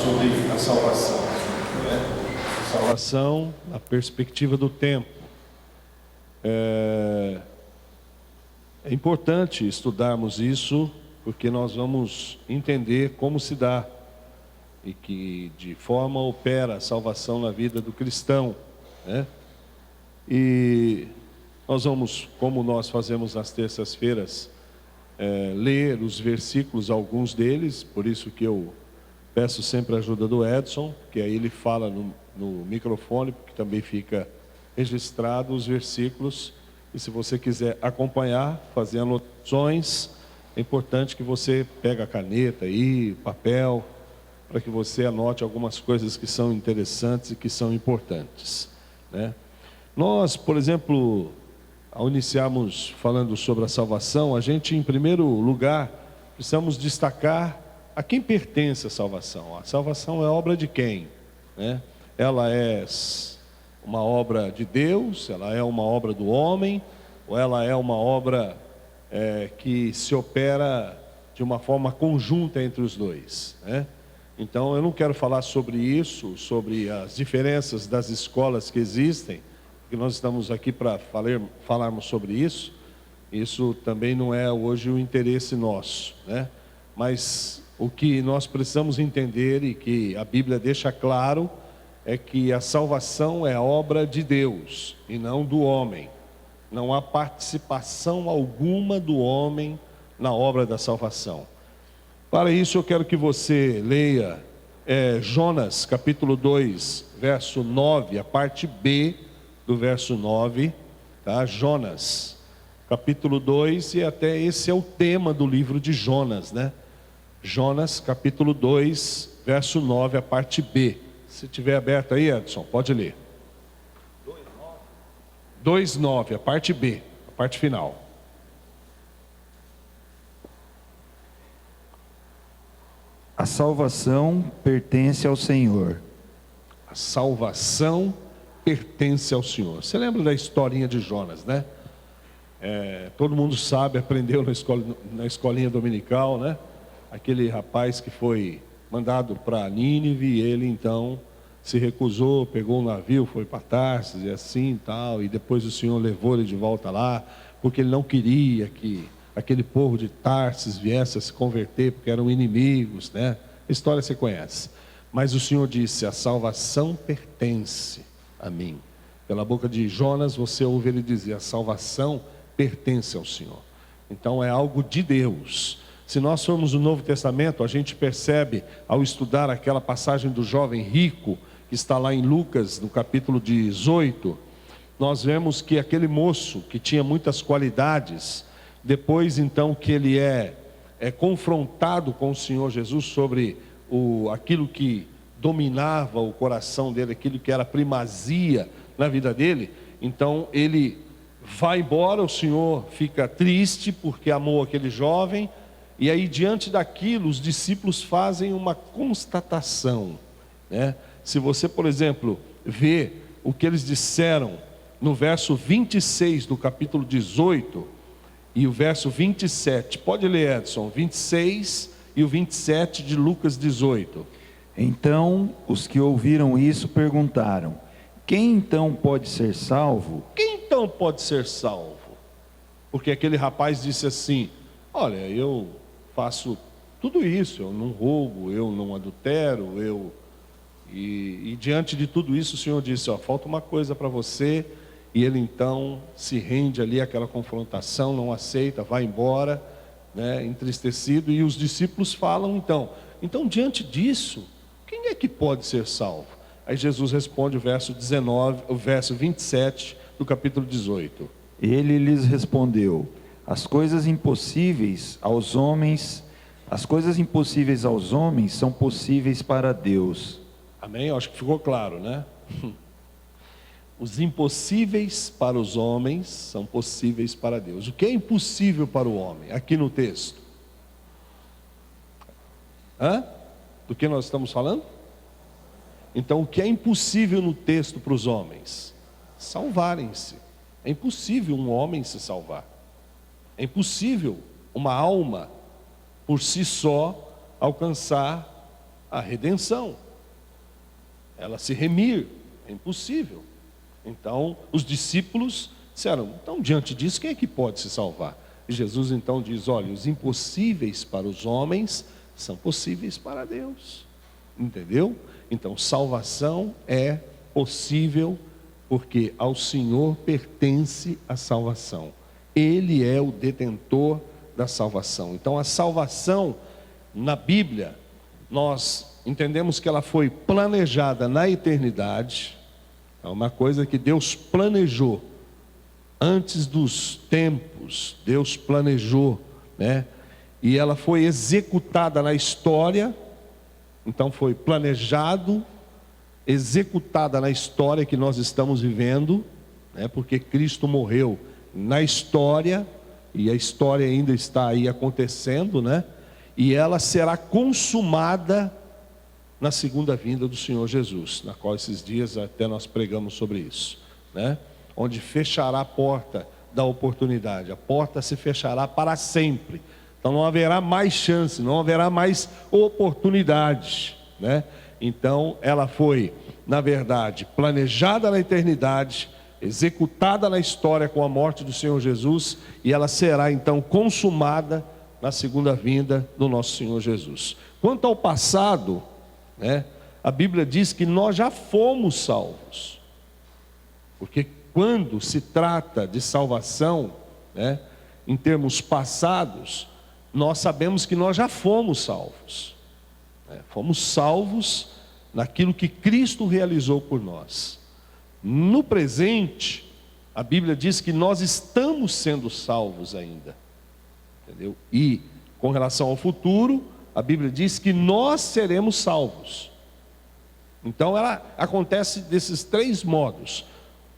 sobre a salvação, né? A salvação na perspectiva do tempo. É importante estudarmos isso, porque nós vamos entender como se dá e que de forma opera a salvação na vida do cristão, né? E nós vamos, como nós fazemos nas terças-feiras, ler os versículos, alguns deles, por isso que eu peço sempre a ajuda do Edson, que aí ele fala no microfone, porque também fica registrado os versículos, e se você quiser acompanhar, fazer anotações, é importante que você pegue a caneta aí, papel, para que você anote algumas coisas que são interessantes e que são importantes, né? Nós, por exemplo, ao iniciarmos falando sobre a salvação, a gente, em primeiro lugar, precisamos destacar a quem pertence a salvação. A salvação é obra de quem, né? Ela é uma obra de Deus, ela é uma obra do homem, ou ela é uma obra que se opera de uma forma conjunta entre os dois, né? Então, eu não quero falar sobre isso, sobre as diferenças das escolas que existem, porque nós estamos aqui para falarmos sobre isso. Isso também não é hoje o interesse nosso, né? Mas o que nós precisamos entender e que a Bíblia deixa claro é que a salvação é obra de Deus e não do homem. Não há participação alguma do homem na obra da salvação. Para isso eu quero que você leia Jonas capítulo 2, verso 9, a parte B do verso 9, tá? Jonas capítulo 2, e até esse é o tema do livro de Jonas, né? Jonas capítulo 2, verso 9, a parte B. Se tiver aberto aí, Edson, pode ler. 2:9, a parte B, a parte final. A salvação pertence ao Senhor. A salvação pertence ao Senhor. Você lembra da historinha de Jonas, né? Todo mundo sabe, aprendeu na escolinha dominical, né? Aquele rapaz que foi mandado para Nínive, e ele então se recusou, pegou um navio, foi para Tarsis e assim e tal, e depois o Senhor levou ele de volta lá, porque ele não queria que aquele povo de Tarsis viesse a se converter, porque eram inimigos, né? A história você conhece. Mas o Senhor disse: a salvação pertence a mim. Pela boca de Jonas você ouve ele dizer: a salvação pertence ao Senhor. Então é algo de Deus. Se nós formos no Novo Testamento, a gente percebe, ao estudar aquela passagem do jovem rico, que está lá em Lucas, no capítulo 18, nós vemos que aquele moço, que tinha muitas qualidades, depois então que ele é confrontado com o Senhor Jesus sobre aquilo que dominava o coração dele, aquilo que era primazia na vida dele, então ele vai embora, o Senhor fica triste porque amou aquele jovem, e aí diante daquilo os discípulos fazem uma constatação, né? Se você, por exemplo, vê o que eles disseram no verso 26 do capítulo 18 e o verso 27, pode ler, Edson, 26 e o 27 de Lucas 18. Então os que ouviram isso perguntaram: quem então pode ser salvo? Quem então pode ser salvo? Porque aquele rapaz disse assim: olha, eu faço tudo isso, eu não roubo, eu não adultero, e diante de tudo isso o Senhor disse: ó, falta uma coisa para você. E ele então se rende ali àquela confrontação, não aceita, vai embora, né, entristecido. E os discípulos falam então diante disso, quem é que pode ser salvo? Aí Jesus responde o verso 27 do capítulo 18. Ele lhes respondeu: as coisas impossíveis aos homens são possíveis para Deus. Amém? Eu acho que ficou claro, né? Os impossíveis para os homens são possíveis para Deus. O que é impossível para o homem? Aqui no texto. Do que nós estamos falando? Então, o que é impossível no texto para os homens? Salvarem-se. É impossível um homem se salvar. É impossível uma alma, por si só, alcançar a redenção, ela se remir, é impossível. Então os discípulos disseram, então diante disso quem é que pode se salvar? E Jesus então diz, olha, os impossíveis para os homens são possíveis para Deus, entendeu? Então salvação é possível, porque ao Senhor pertence a salvação, Ele é o detentor da salvação. Então a salvação na Bíblia, nós entendemos que ela foi planejada na eternidade, é uma coisa que Deus planejou, antes dos tempos, Deus planejou, né? E ela foi executada na história, então foi planejado, executada na história que nós estamos vivendo, né? Porque Cristo morreu na história, e a história ainda está aí acontecendo, né? E ela será consumada na segunda vinda do Senhor Jesus, na qual esses dias até nós pregamos sobre isso, né? Onde fechará a porta da oportunidade, a porta se fechará para sempre, então não haverá mais chance, não haverá mais oportunidade, né? Então ela foi, na verdade, planejada na eternidade, executada na história com a morte do Senhor Jesus, e ela será então consumada na segunda vinda do nosso Senhor Jesus. Quanto ao passado, né, a Bíblia diz que nós já fomos salvos, porque quando se trata de salvação, né, em termos passados, nós sabemos que nós já fomos salvos, né? Fomos salvos naquilo que Cristo realizou por nós. No presente, a Bíblia diz que nós estamos sendo salvos ainda, entendeu? E com relação ao futuro, a Bíblia diz que nós seremos salvos. Então ela acontece desses três modos.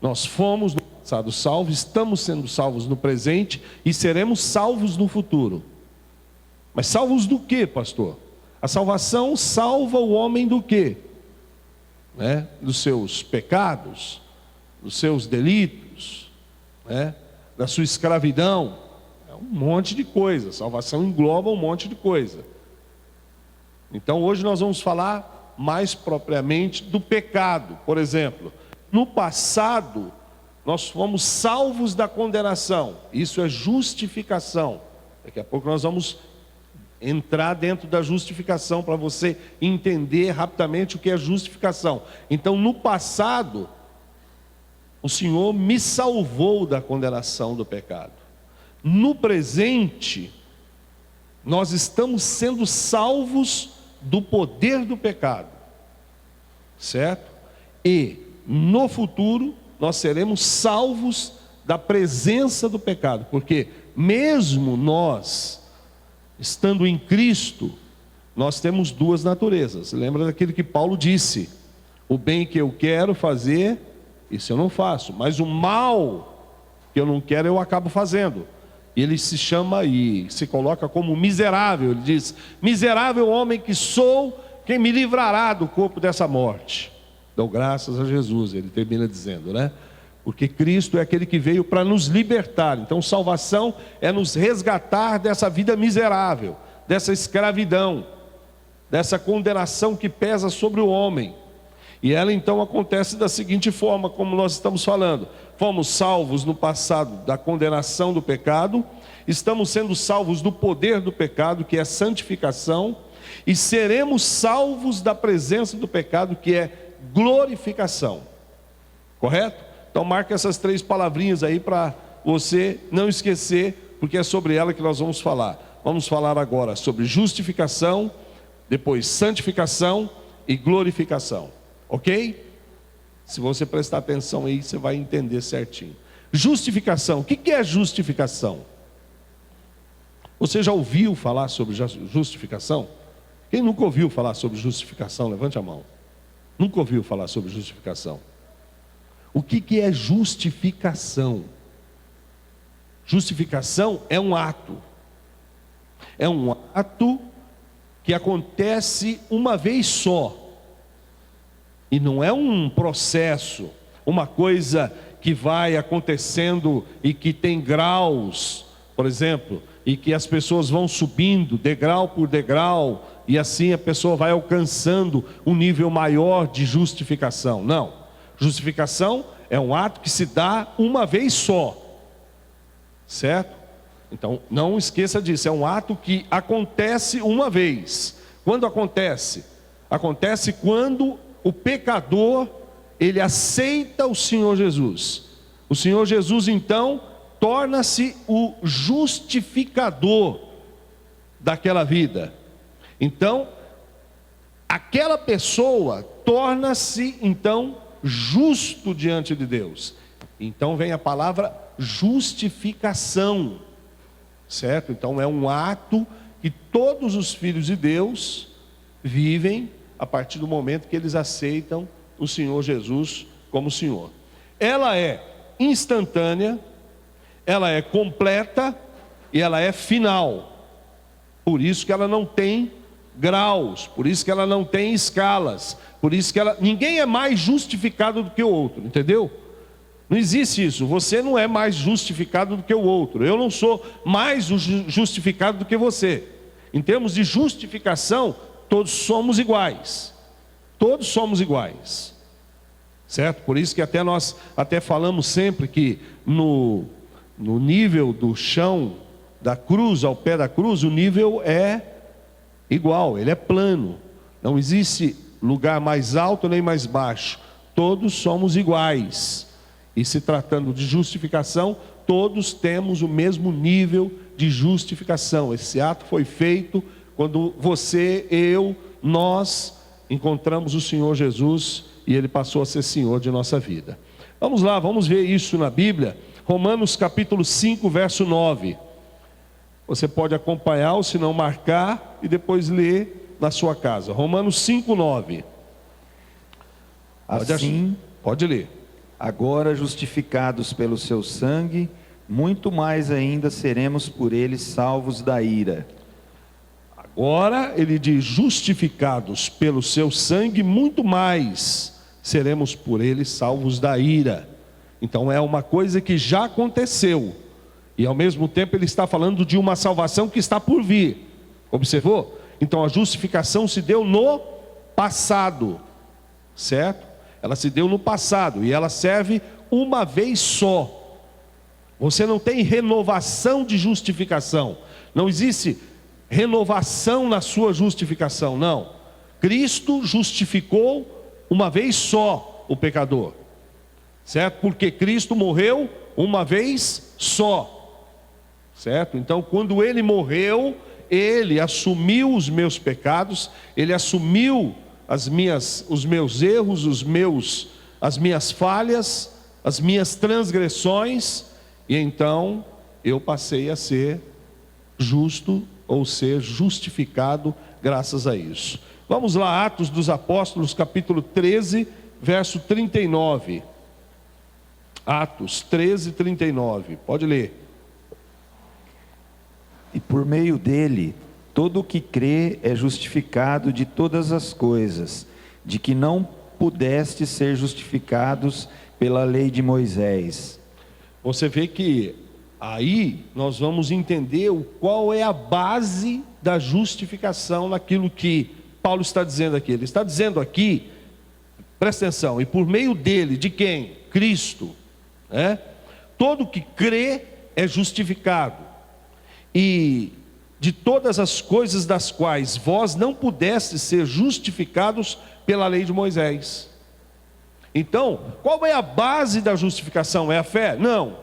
Nós fomos no passado salvos, estamos sendo salvos no presente e seremos salvos no futuro. Mas salvos do que, pastor? A salvação salva o homem do quê? Né? Dos seus pecados, dos seus delitos, né? Da sua escravidão. É um monte de coisa. Salvação engloba um monte de coisa. Então hoje nós vamos falar mais propriamente do pecado. Por exemplo, no passado nós fomos salvos da condenação. Isso é justificação. Daqui a pouco nós vamos entrar dentro da justificação para você entender rapidamente o que é justificação. Então no passado o Senhor me salvou da condenação do pecado. No presente nós estamos sendo salvos do poder do pecado, certo? E no futuro nós seremos salvos da presença do pecado, porque mesmo nós estando em Cristo, nós temos duas naturezas. Lembra daquilo que Paulo disse: o bem que eu quero fazer, isso eu não faço, mas o mal que eu não quero eu acabo fazendo. Ele se chama e se coloca como miserável. Ele diz: miserável homem que sou, quem me livrará do corpo dessa morte? Dou graças a Jesus, ele termina dizendo, né? Porque Cristo é aquele que veio para nos libertar. Então salvação é nos resgatar dessa vida miserável, dessa escravidão, dessa condenação que pesa sobre o homem. E ela então acontece da seguinte forma, como nós estamos falando: fomos salvos no passado da condenação do pecado, estamos sendo salvos do poder do pecado, que é santificação, e seremos salvos da presença do pecado, que é glorificação. Correto? Então marca essas três palavrinhas aí para você não esquecer, porque é sobre ela que nós vamos falar. Vamos falar agora sobre justificação, depois santificação e glorificação. Ok? Se você prestar atenção aí, você vai entender certinho. Justificação. O que é justificação? Você já ouviu falar sobre justificação? Quem nunca ouviu falar sobre justificação? Levante a mão. Nunca ouviu falar sobre justificação? O que é justificação? Justificação é um ato. É um ato que acontece uma vez só. E não é um processo, uma coisa que vai acontecendo e que tem graus, por exemplo, e que as pessoas vão subindo degrau por degrau, e assim a pessoa vai alcançando um nível maior de justificação. Não. Justificação é um ato que se dá uma vez só. Certo? Então, não esqueça disso. É um ato que acontece uma vez. Quando acontece? Acontece quando o pecador, ele aceita o Senhor Jesus. O Senhor Jesus, então, torna-se o justificador daquela vida. Então, aquela pessoa torna-se, então, justo diante de Deus. Então vem a palavra justificação, certo? Então é um ato que todos os filhos de Deus vivem a partir do momento que eles aceitam o Senhor Jesus como Senhor. Ela é instantânea, ela é completa e ela é final. Por isso que ela não tem graus, por isso que ela não tem escalas, por isso que ninguém é mais justificado do que o outro, entendeu? Não existe isso. Você não é mais justificado do que o outro. Eu não sou mais justificado do que você. Em termos de justificação, todos somos iguais. Todos somos iguais. Certo? Por isso que nós falamos sempre que no nível do chão da cruz, ao pé da cruz, o nível é igual, ele é plano. Não existe lugar mais alto nem mais baixo. Todos somos iguais. E se tratando de justificação, todos temos o mesmo nível de justificação. Esse ato foi feito quando você, eu, nós encontramos o Senhor Jesus e Ele passou a ser Senhor de nossa vida. Vamos lá, vamos ver isso na Bíblia. Romanos capítulo 5, verso 9. Você pode acompanhar ou se não marcar e depois ler na sua casa. Romanos 5, 9. Assim, pode ler. Agora justificados pelo seu sangue, muito mais ainda seremos por ele salvos da ira. Agora ele diz: justificados pelo seu sangue, muito mais seremos por ele salvos da ira. Então é uma coisa que já aconteceu. E ao mesmo tempo ele está falando de uma salvação que está por vir. Observou? Então a justificação se deu no passado. Certo? Ela se deu no passado e ela serve uma vez só. Você não tem renovação de justificação. Não existe renovação na sua justificação, não. Cristo justificou uma vez só o pecador. Certo? Porque Cristo morreu uma vez só. Certo? Então, quando Ele morreu, Ele assumiu os meus pecados, Ele assumiu os meus erros, as minhas falhas, as minhas transgressões, e então eu passei a ser justo ou ser justificado graças a isso. Vamos lá, Atos dos Apóstolos, capítulo 13, verso 39. Atos 13, 39. Pode ler. E por meio dele, todo o que crê é justificado de todas as coisas, de que não pudestes ser justificados pela lei de Moisés. Você vê que aí nós vamos entender qual é a base da justificação naquilo que Paulo está dizendo aqui. Ele está dizendo aqui, presta atenção, e por meio dele, de quem? Cristo, né? Todo que crê é justificado, e de todas as coisas das quais vós não pudestes ser justificados pela lei de Moisés. Então, qual é a base da justificação? É a fé? Não.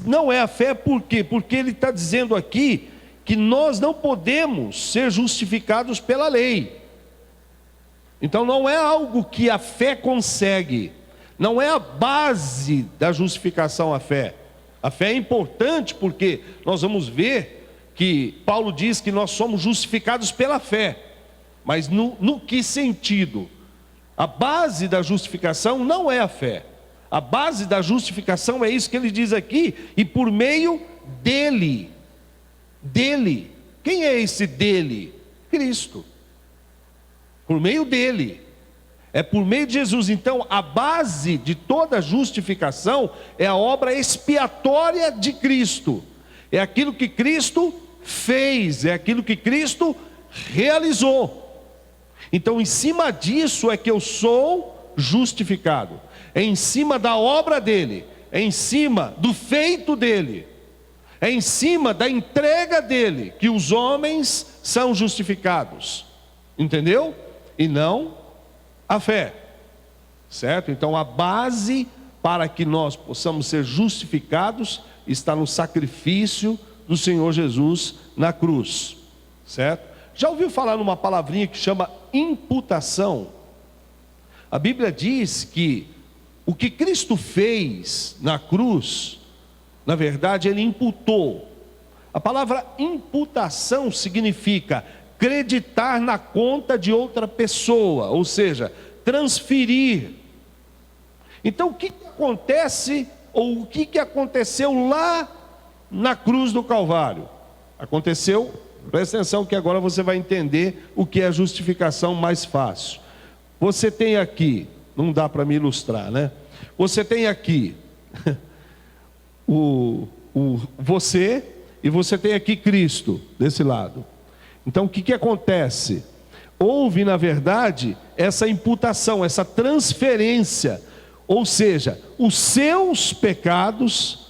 Não é a fé, por quê? Porque ele está dizendo aqui que nós não podemos ser justificados pela lei. Então não é algo que a fé consegue. Não é a base da justificação a fé. A fé é importante porque nós vamos ver que Paulo diz que nós somos justificados pela fé. Mas no que sentido? A base da justificação não é a fé. A base da justificação é isso que ele diz aqui, e por meio dele. Dele. Quem é esse dele? Cristo. Por meio dele. É por meio de Jesus. Então a base de toda justificação é a obra expiatória de Cristo. É aquilo que Cristo fez, é aquilo que Cristo realizou. Então, em cima disso é que eu sou justificado. É em cima da obra dele, é em cima do feito dele, é em cima da entrega dele que os homens são justificados. Entendeu? E não a fé. Certo? Então a base para que nós possamos ser justificados está no sacrifício do Senhor Jesus na cruz. Certo? Já ouviu falar numa palavrinha que chama imputação? A Bíblia diz que o que Cristo fez na cruz, na verdade ele imputou. A palavra imputação significa creditar na conta de outra pessoa, ou seja, transferir. Então o que acontece, ou o que aconteceu lá na cruz do Calvário? Aconteceu, presta atenção que agora você vai entender o que é a justificação mais fácil. Você tem aqui, não dá para me ilustrar, né? Você tem aqui você, e você tem aqui Cristo desse lado. Então o que acontece? Houve na verdade essa imputação, essa transferência, ou seja, os seus pecados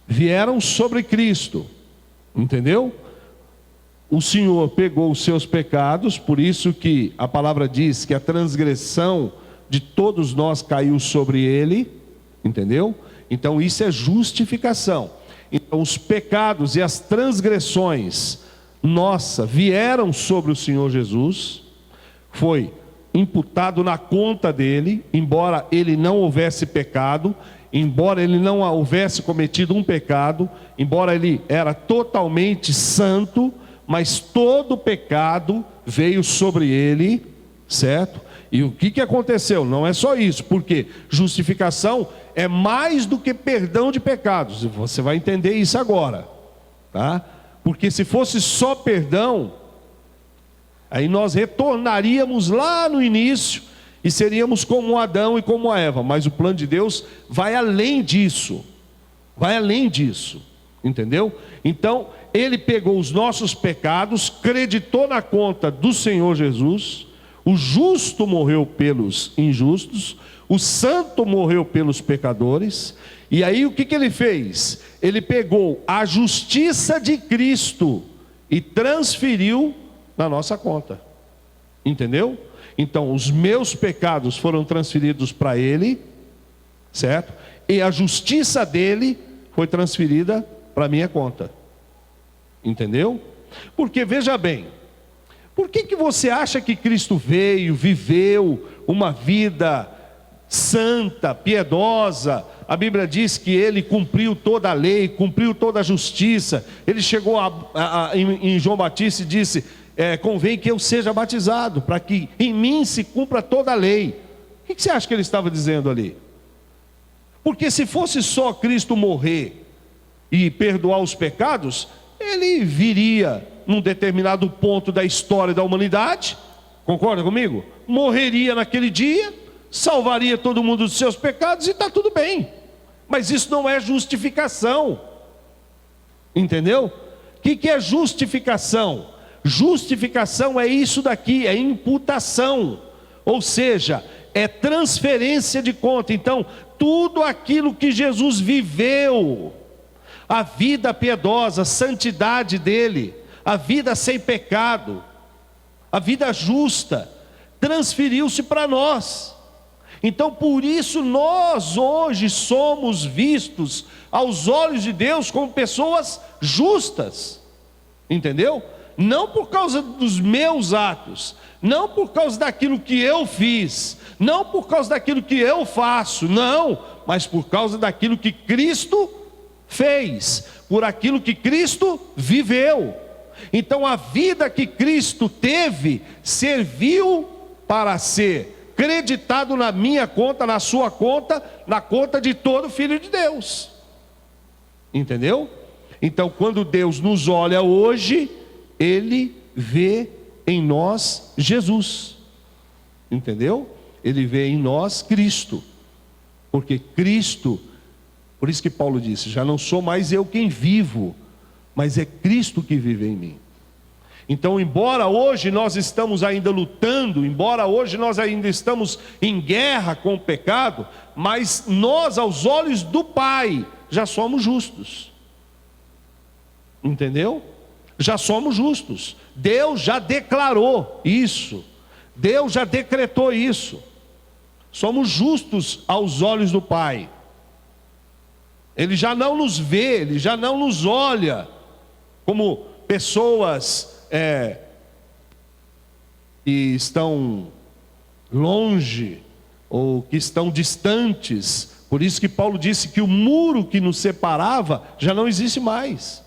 vieram sobre Cristo, entendeu? O Senhor pegou os seus pecados, por isso que a palavra diz que a transgressão de todos nós caiu sobre ele, entendeu? Então isso é justificação. Então os pecados e as transgressões nossa vieram sobre o Senhor Jesus, foi imputado na conta dele, embora ele não houvesse pecado, embora ele não houvesse cometido um pecado, embora ele era totalmente santo, mas todo pecado veio sobre ele, certo? E o que aconteceu? Não é só isso, porque justificação é mais do que perdão de pecados, você vai entender isso agora, tá? Porque se fosse só perdão, aí nós retornaríamos lá no início e seríamos como Adão e como a Eva, mas o plano de Deus vai além disso, entendeu? Então, ele pegou os nossos pecados, creditou na conta do Senhor Jesus, o justo morreu pelos injustos, o santo morreu pelos pecadores, e aí o que ele fez? Ele pegou a justiça de Cristo e transferiu na nossa conta, entendeu? Então os meus pecados foram transferidos para ele, certo? E a justiça dele foi transferida para a minha conta, entendeu? Porque veja bem, por que você acha que Cristo veio, viveu uma vida santa, piedosa? A Bíblia diz que ele cumpriu toda a lei, cumpriu toda a justiça. Ele chegou em João Batista e disse, convém que eu seja batizado, para que em mim se cumpra toda a lei. O que você acha que ele estava dizendo ali? Porque se fosse só Cristo morrer e perdoar os pecados, ele viria num determinado ponto da história da humanidade, concorda comigo? Morreria naquele dia, salvaria todo mundo dos seus pecados e está tudo bem. Mas isso não é justificação, entendeu? O que é justificação? Justificação é isso daqui, é imputação, ou seja, é transferência de conta. Então, tudo aquilo que Jesus viveu, a vida piedosa, a santidade dele, a vida sem pecado, a vida justa, transferiu-se para nós. Então por isso nós hoje somos vistos aos olhos de Deus como pessoas justas, entendeu? Não por causa dos meus atos, não por causa daquilo que eu fiz, não por causa daquilo que eu faço, não, mas por causa daquilo que Cristo fez, por aquilo que Cristo viveu. Então a vida que Cristo teve serviu para ser creditado na minha conta, na sua conta, na conta de todo filho de Deus, entendeu? Então quando Deus nos olha hoje, Ele vê em nós Jesus, entendeu? Ele vê em nós Cristo, porque Cristo, por isso que Paulo disse, já não sou mais eu quem vivo, mas é Cristo que vive em mim. Então, embora hoje nós estamos ainda lutando, embora hoje nós ainda estamos em guerra com o pecado, mas nós, aos olhos do Pai, já somos justos. Entendeu? Já somos justos. Deus já declarou isso. Deus já decretou isso. Somos justos aos olhos do Pai. Ele já não nos vê, Ele já não nos olha como pessoas que estão longe ou que estão distantes. Por isso que Paulo disse que o muro que nos separava já não existe mais.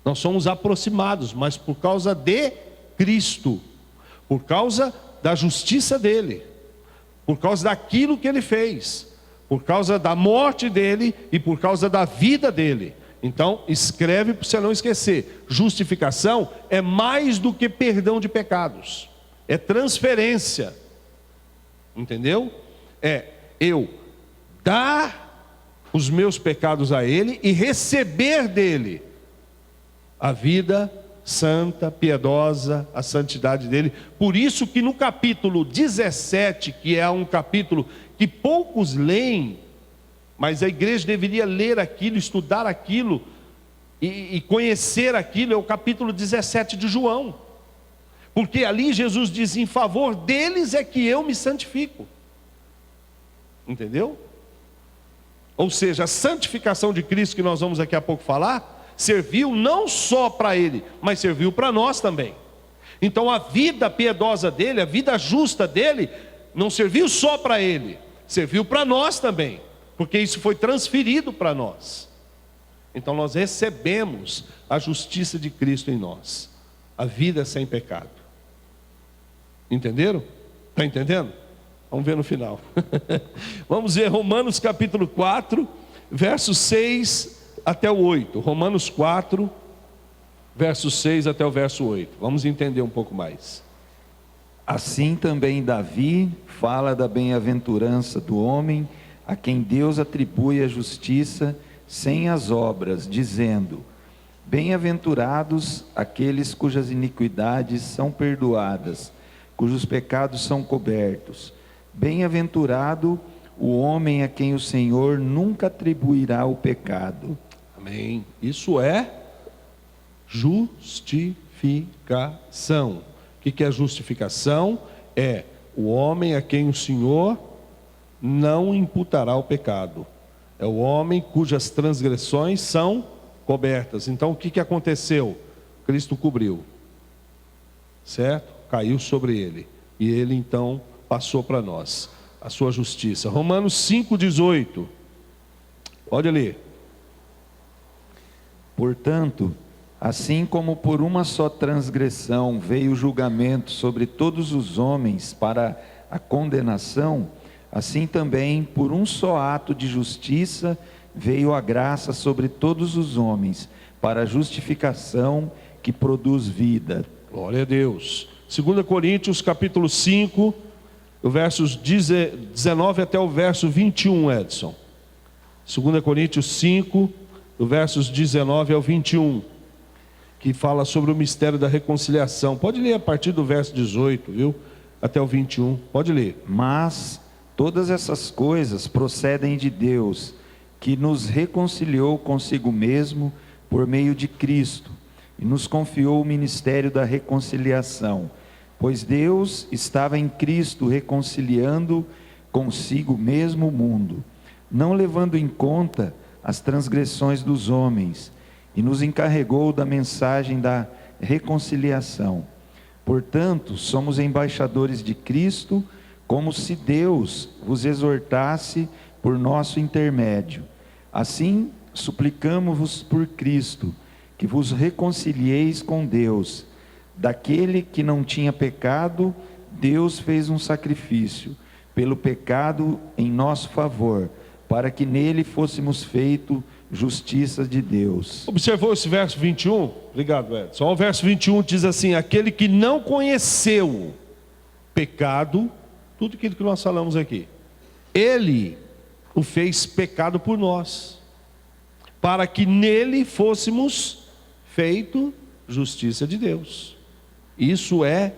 Nós somos aproximados, mas por causa de Cristo, por causa da justiça dele, por causa daquilo que ele fez, por causa da morte dele e por causa da vida dele. Então, escreve para você não esquecer: justificação é mais do que perdão de pecados, é transferência, entendeu? É eu dar os meus pecados a Ele e receber dele a vida santa, piedosa, a santidade dele. Por isso que no capítulo 17, que é um capítulo que poucos leem, mas a igreja deveria ler aquilo, estudar aquilo e conhecer aquilo, é o capítulo 17 de João. Porque ali Jesus diz: em favor deles é que eu me santifico. Entendeu? Ou seja, a santificação de Cristo, que nós vamos daqui a pouco falar, serviu não só para ele, mas serviu para nós também. Então a vida piedosa dele, a vida justa dele, não serviu só para ele, serviu para nós também, porque isso foi transferido para nós. Então nós recebemos a justiça de Cristo em nós, a vida sem pecado. Entenderam? Está entendendo? Vamos ver no final. Vamos ver Romanos capítulo 4, versos 6 até o 8. Romanos 4, versos 6 até o verso 8. Vamos entender um pouco mais. Assim também Davi fala da bem-aventurança do homem a quem Deus atribui a justiça sem as obras, dizendo: bem-aventurados aqueles cujas iniquidades são perdoadas, cujos pecados são cobertos. Bem-aventurado o homem a quem o Senhor nunca atribuirá o pecado. Amém. Isso é justificação. O que é justificação? É o homem a quem o Senhor não imputará o pecado. É o homem cujas transgressões são cobertas. Então o que aconteceu? Cristo cobriu, certo? Caiu sobre ele, e ele então passou para nós a sua justiça. Romanos 5,18. Pode ler. Portanto, assim como por uma só transgressão veio o julgamento sobre todos os homens para a condenação, assim também por um só ato de justiça veio a graça sobre todos os homens para a justificação que produz vida. Glória a Deus. 2 Coríntios capítulo 5, o versos 19 até o verso 21, Edson. 2 Coríntios 5, do versos 19 ao 21, que fala sobre o mistério da reconciliação. Pode ler a partir do verso 18, viu? Até o 21, pode ler. Mas todas essas coisas procedem de Deus, que nos reconciliou consigo mesmo por meio de Cristo, e nos confiou o ministério da reconciliação. Pois Deus estava em Cristo reconciliando consigo mesmo o mundo, não levando em conta as transgressões dos homens, e nos encarregou da mensagem da reconciliação. Portanto, somos embaixadores de Cristo, como se Deus vos exortasse por nosso intermédio. Assim, suplicamo-vos por Cristo, que vos reconcilieis com Deus. Daquele que não tinha pecado, Deus fez um sacrifício pelo pecado em nosso favor, para que nele fôssemos feitos justiça de Deus. Observou esse verso 21? Obrigado, Edson. O verso 21 diz assim: aquele que não conheceu pecado, tudo aquilo que nós falamos aqui, ele o fez pecado por nós, para que nele fôssemos feitos justiça de Deus. Isso é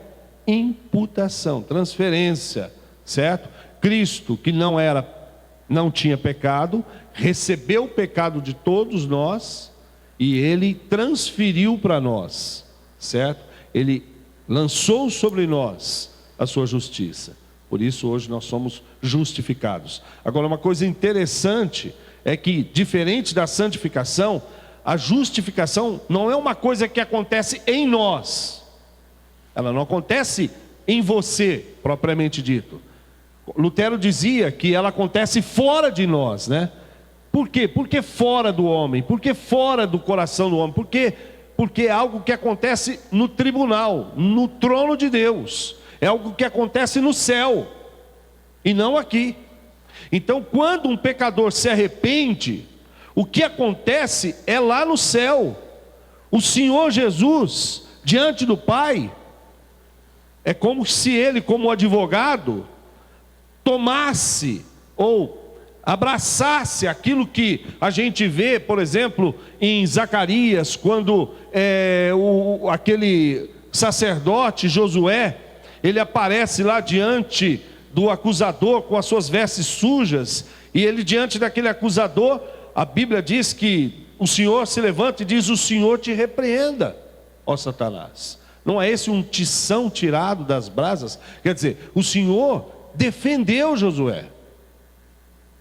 imputação, transferência, certo? Cristo, que não tinha pecado, recebeu o pecado de todos nós e ele transferiu para nós, certo? Ele lançou sobre nós a sua justiça. Por isso hoje nós somos justificados. Agora, uma coisa interessante é que, diferente da santificação, a justificação não é uma coisa que acontece em nós. Ela não acontece em você, propriamente dito. Lutero dizia que ela acontece fora de nós, né? Por quê? Porque fora do homem, porque fora do coração do homem, porque é algo que acontece no tribunal, no trono de Deus. É algo que acontece no céu e não aqui. Então, quando um pecador se arrepende, o que acontece é lá no céu. O Senhor Jesus, diante do Pai, é como se ele, como advogado, tomasse ou abraçasse aquilo que a gente vê, por exemplo, em Zacarias, quando aquele sacerdote Josué, ele aparece lá diante do acusador com as suas vestes sujas, e ele diante daquele acusador, a Bíblia diz que o Senhor se levanta e diz: o Senhor te repreenda, ó Satanás. Não é esse um tição tirado das brasas? Quer dizer, o Senhor defendeu Josué,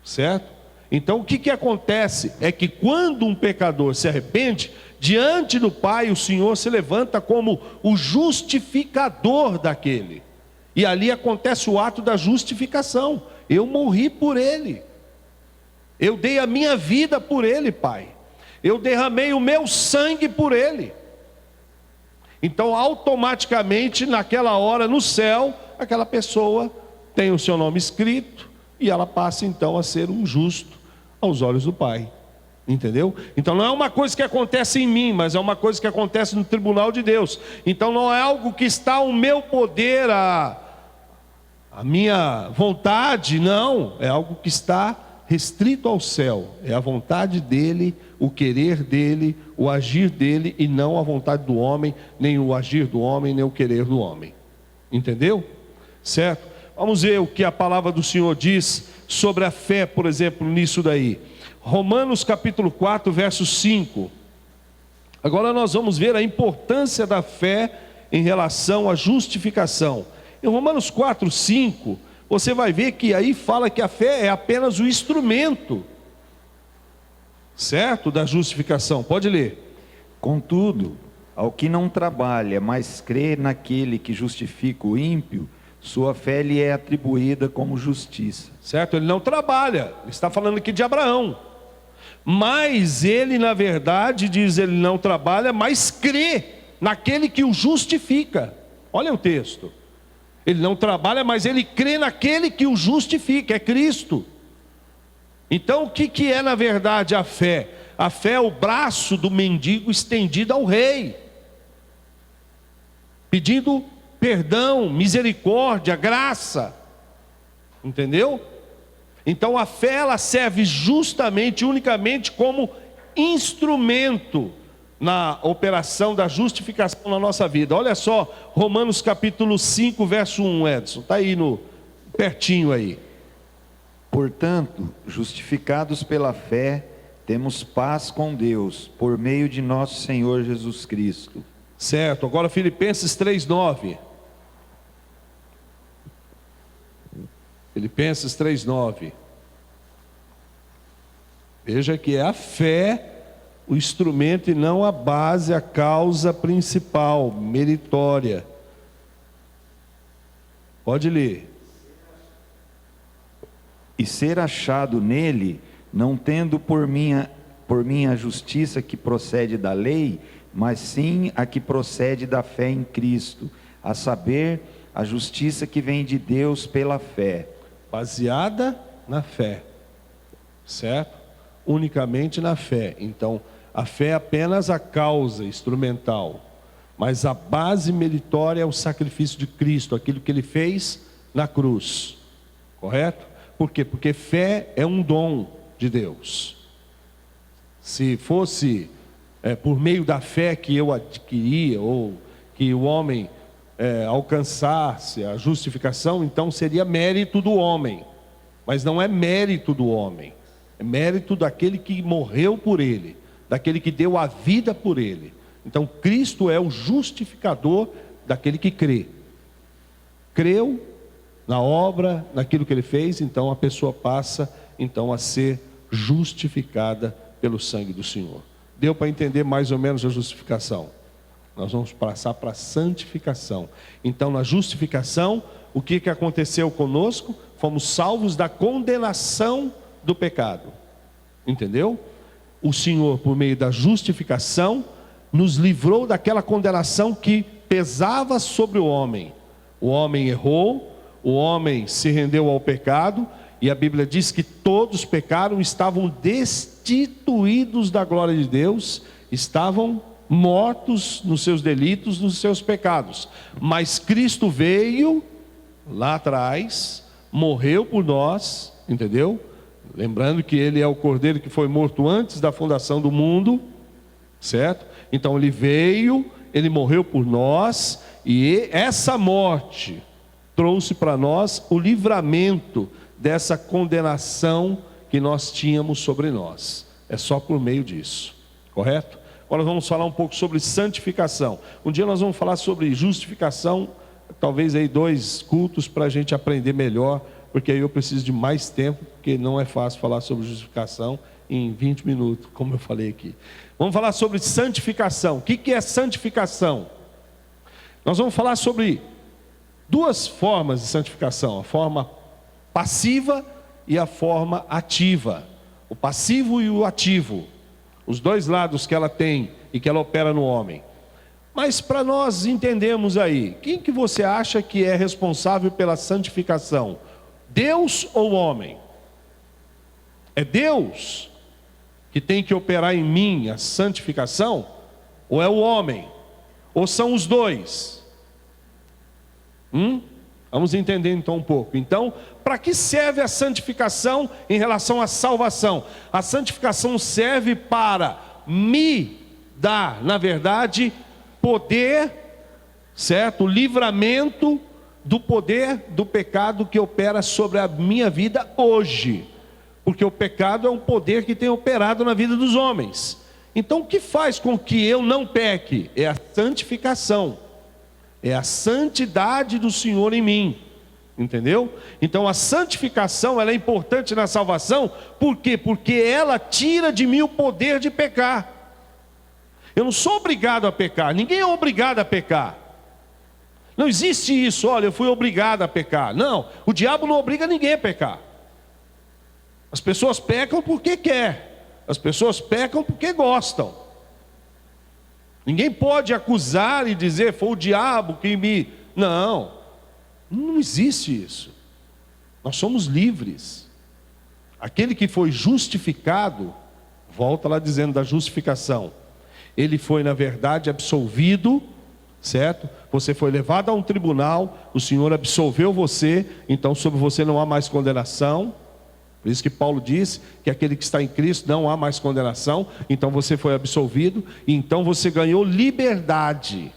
certo? Então o que acontece é que quando um pecador se arrepende, diante do Pai o Senhor se levanta como o justificador daquele, e ali acontece o ato da justificação. Eu morri por ele, eu dei a minha vida por ele, Pai, eu derramei o meu sangue por ele. Então automaticamente naquela hora no céu, aquela pessoa tem o seu nome escrito, e ela passa então a ser um justo aos olhos do Pai. Entendeu? Então não é uma coisa que acontece em mim, mas é uma coisa que acontece no tribunal de Deus. Então não é algo que está ao meu poder, a minha vontade, não. É algo que está restrito ao céu. É a vontade dele, o querer dele, o agir dele, e não a vontade do homem, nem o agir do homem, nem o querer do homem. Entendeu? Certo? Vamos ver o que a palavra do Senhor diz sobre a fé, por exemplo, nisso daí. Romanos capítulo 4, verso 5. Agora nós vamos ver a importância da fé em relação à justificação. Em Romanos 4, 5, você vai ver que aí fala que a fé é apenas o instrumento, certo? Da justificação. Pode ler. Contudo, ao que não trabalha, mas crê naquele que justifica o ímpio, sua fé lhe é atribuída como justiça. Certo? Ele não trabalha. Ele está falando aqui de Abraão. Mas ele, na verdade, diz, ele não trabalha, mas crê naquele que o justifica. Olha o texto. Ele não trabalha, mas ele crê naquele que o justifica, é Cristo. Então o que é na verdade a fé? A fé é o braço do mendigo estendido ao rei, pedindo perdão, misericórdia, graça. Entendeu? Então a fé ela serve justamente, unicamente como instrumento na operação da justificação na nossa vida. Olha só, Romanos capítulo 5, verso 1, Edson, está aí pertinho aí. Portanto, justificados pela fé, temos paz com Deus, por meio de nosso Senhor Jesus Cristo. Certo, agora Filipenses 3:9. Filipenses 3:9. Veja que é a fé o instrumento e não a base, a causa principal, meritória. Pode ler. E ser achado nele, não tendo por minha a justiça que procede da lei, mas sim a que procede da fé em Cristo, a saber, a justiça que vem de Deus pela fé. Baseada na fé, certo? Unicamente na fé. Então, a fé é apenas a causa instrumental, mas a base meritória é o sacrifício de Cristo, aquilo que ele fez na cruz, correto? Por quê? Porque fé é um dom de Deus. Se fosse por meio da fé que eu adquiria, ou que o homem alcançasse a justificação, então seria mérito do homem. Mas não é mérito do homem, é mérito daquele que morreu por ele, daquele que deu a vida por ele. Então Cristo é o justificador daquele que crê. Creu na obra, naquilo que ele fez, então a pessoa passa então a ser justificada pelo sangue do Senhor. Deu para entender mais ou menos a justificação? Nós vamos passar para a santificação. Então, na justificação, o que aconteceu conosco? Fomos salvos da condenação do pecado. Entendeu? O Senhor, por meio da justificação, nos livrou daquela condenação que pesava sobre o homem. O homem errou, o homem se rendeu ao pecado, e a Bíblia diz que todos pecaram, estavam destituídos da glória de Deus, estavam mortos nos seus delitos, nos seus pecados. Mas Cristo veio lá atrás, morreu por nós, entendeu? Lembrando que ele é o Cordeiro que foi morto antes da fundação do mundo, certo? Então ele veio, ele morreu por nós, e essa morte trouxe para nós o livramento dessa condenação que nós tínhamos sobre nós. É só por meio disso, correto? Agora vamos falar um pouco sobre santificação. Um dia nós vamos falar sobre justificação, talvez aí 2 cultos para a gente aprender melhor, porque aí eu preciso de mais tempo, porque não é fácil falar sobre justificação em 20 minutos, como eu falei aqui. Vamos falar sobre santificação. O que é santificação? Nós vamos falar sobre 2 formas de santificação, a forma passiva e a forma ativa. O passivo e o ativo, os 2 lados que ela tem e que ela opera no homem. Mas para nós entendermos aí, quem que você acha que é responsável pela santificação? Deus ou o homem? É Deus que tem que operar em mim a santificação? Ou é o homem? Ou são os 2? Vamos entender então um pouco. Então, para que serve a santificação em relação à salvação? A santificação serve para me dar, na verdade, poder, certo? Livramento do poder do pecado que opera sobre a minha vida hoje. Porque o pecado é um poder que tem operado na vida dos homens. Então, o que faz com que eu não peque? É a santificação. É a santidade do Senhor em mim. Entendeu? Então a santificação ela é importante na salvação. Por quê? Porque ela tira de mim o poder de pecar. Eu não sou obrigado a pecar. Ninguém é obrigado a pecar. Não existe isso, olha, eu fui obrigado a pecar. Não, o diabo não obriga ninguém a pecar. As pessoas pecam porque quer. As pessoas pecam porque gostam. Ninguém pode acusar e dizer, foi o diabo que me... Não existe isso. Nós somos livres. Aquele que foi justificado, volta lá dizendo da justificação, ele foi na verdade absolvido, certo? Você foi levado a um tribunal, o Senhor absolveu você, então sobre você não há mais condenação. Por isso que Paulo diz que aquele que está em Cristo não há mais condenação. Então você foi absolvido, e então você ganhou liberdade.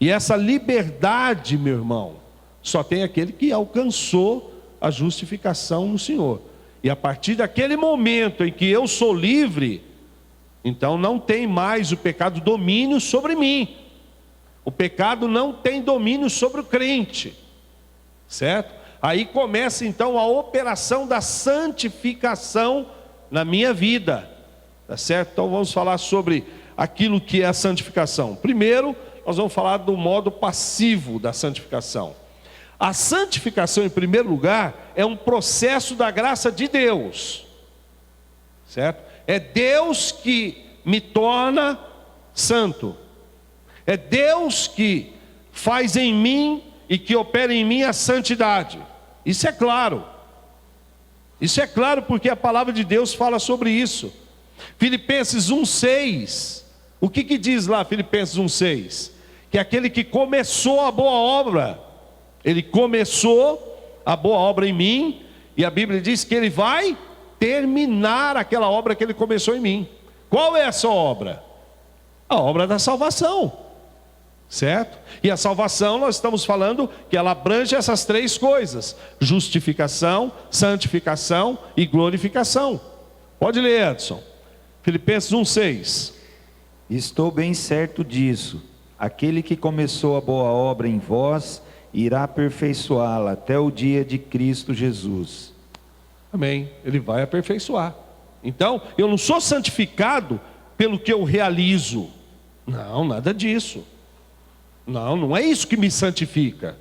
E essa liberdade, meu irmão, só tem aquele que alcançou a justificação no Senhor. E a partir daquele momento em que eu sou livre, então não tem mais o pecado domínio sobre mim. O pecado não tem domínio sobre o crente, certo? Aí começa então a operação da santificação na minha vida, tá certo? Então vamos falar sobre aquilo que é a santificação. Primeiro, nós vamos falar do modo passivo da santificação. A santificação, em primeiro lugar, é um processo da graça de Deus, certo? É Deus que me torna santo. É Deus que faz em mim e que opera em mim a santidade. Isso é claro. Isso é claro porque a palavra de Deus fala sobre isso. Filipenses 1,6. O que diz lá Filipenses 1,6? Que aquele que começou a boa obra, ele começou a boa obra em mim, e a Bíblia diz que ele vai terminar aquela obra que ele começou em mim. Qual é essa obra? A obra da salvação, certo? E a salvação, nós estamos falando que ela abrange essas três coisas: justificação, santificação e glorificação. Pode ler, Edson. Filipenses 1:6. Estou bem certo disso. Aquele que começou a boa obra em vós, irá aperfeiçoá-la até o dia de Cristo Jesus. Amém. Ele vai aperfeiçoar. Então, eu não sou santificado pelo que eu realizo. Não, nada disso. Não, não é isso que me santifica.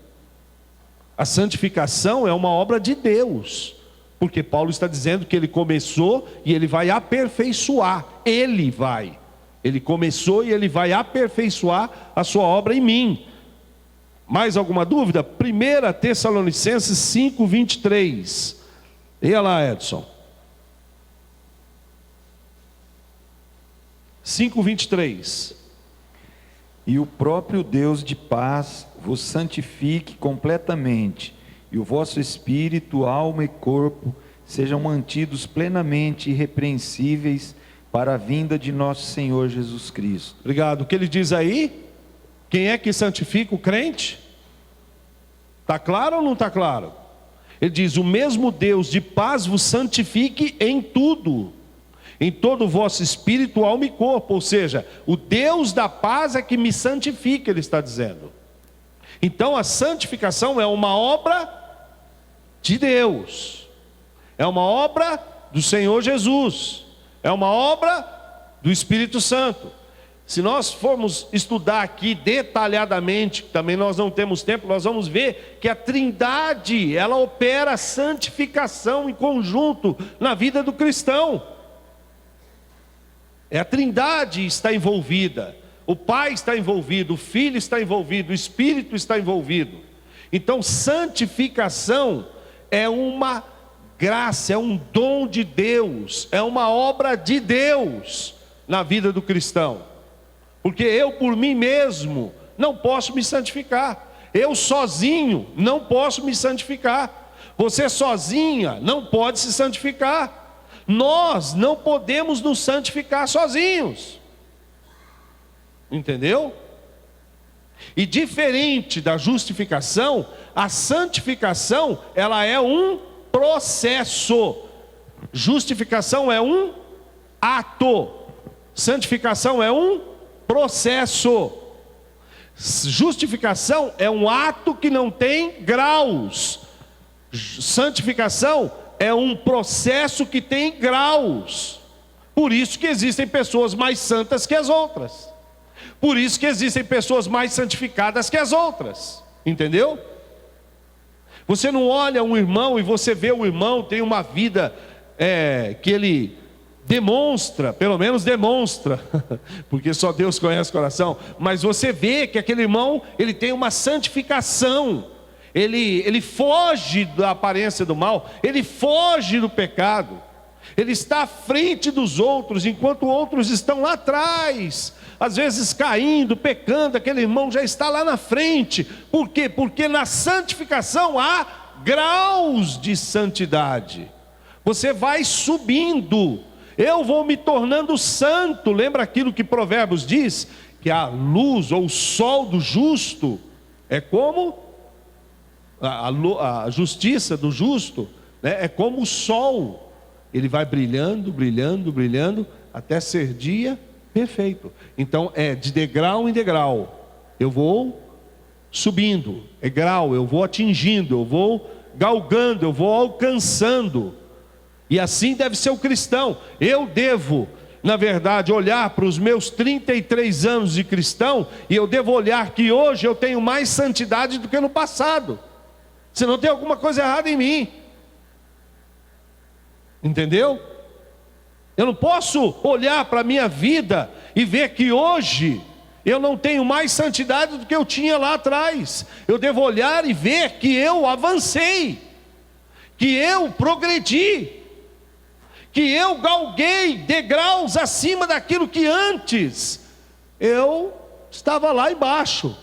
A santificação é uma obra de Deus. Porque Paulo está dizendo que ele começou e ele vai aperfeiçoar. Ele começou e ele vai aperfeiçoar a sua obra em mim. Mais alguma dúvida? 1 Tessalonicenses 5:23. Leia lá, Edson. 5:23. E o próprio Deus de paz vos santifique completamente, e o vosso espírito, alma e corpo sejam mantidos plenamente irrepreensíveis para a vinda de nosso Senhor Jesus Cristo. Obrigado. O que ele diz aí? Quem é que santifica o crente? Está claro ou não está claro? Ele diz: o mesmo Deus de paz vos santifique em tudo, em todo o vosso espírito, alma e corpo. Ou seja, o Deus da paz é que me santifica, ele está dizendo. Então a santificação é uma obra de Deus, é uma obra do Senhor Jesus, é uma obra do Espírito Santo. Se nós formos estudar aqui detalhadamente, também nós não temos tempo, nós vamos ver que a Trindade, ela opera a santificação em conjunto na vida do cristão. A Trindade está envolvida, o Pai está envolvido, o Filho está envolvido, o Espírito está envolvido. Então santificação é uma graça, é um dom de Deus, é uma obra de Deus na vida do cristão. Porque eu por mim mesmo não posso me santificar, eu sozinho não posso me santificar, você sozinha não pode se santificar. Nós não podemos nos santificar sozinhos, entendeu? E diferente da justificação, a santificação, ela é um processo. Justificação é um ato, santificação é um processo. Justificação é um ato que não tem graus, santificação é um processo que tem graus. Por isso que existem pessoas mais santas que as outras, por isso que existem pessoas mais santificadas que as outras, entendeu? Você não olha um irmão e você vê o irmão tem uma vida que ele demonstra, pelo menos demonstra, porque só Deus conhece o coração, mas você vê que aquele irmão, ele tem uma santificação, ele foge da aparência do mal, ele foge do pecado, ele está à frente dos outros, enquanto outros estão lá atrás, às vezes caindo, pecando, aquele irmão já está lá na frente. Por quê? Porque na santificação há graus de santidade, você vai subindo, eu vou me tornando santo. Lembra aquilo que Provérbios diz? Que a luz ou o sol do justo é como a justiça do justo, né? É como o sol, ele vai brilhando, brilhando, brilhando, até ser dia perfeito. Então é de degrau em degrau, eu vou subindo, é grau, eu vou atingindo, eu vou galgando, eu vou alcançando. E assim deve ser o cristão. Eu devo, na verdade, olhar para os meus 33 anos de cristão, e eu devo olhar que hoje eu tenho mais santidade do que no passado, senão tem alguma coisa errada em mim, entendeu? Eu não posso olhar para a minha vida e ver que hoje eu não tenho mais santidade do que eu tinha lá atrás. Eu devo olhar e ver que eu avancei, que eu progredi, que eu galguei degraus acima daquilo que antes eu estava lá embaixo.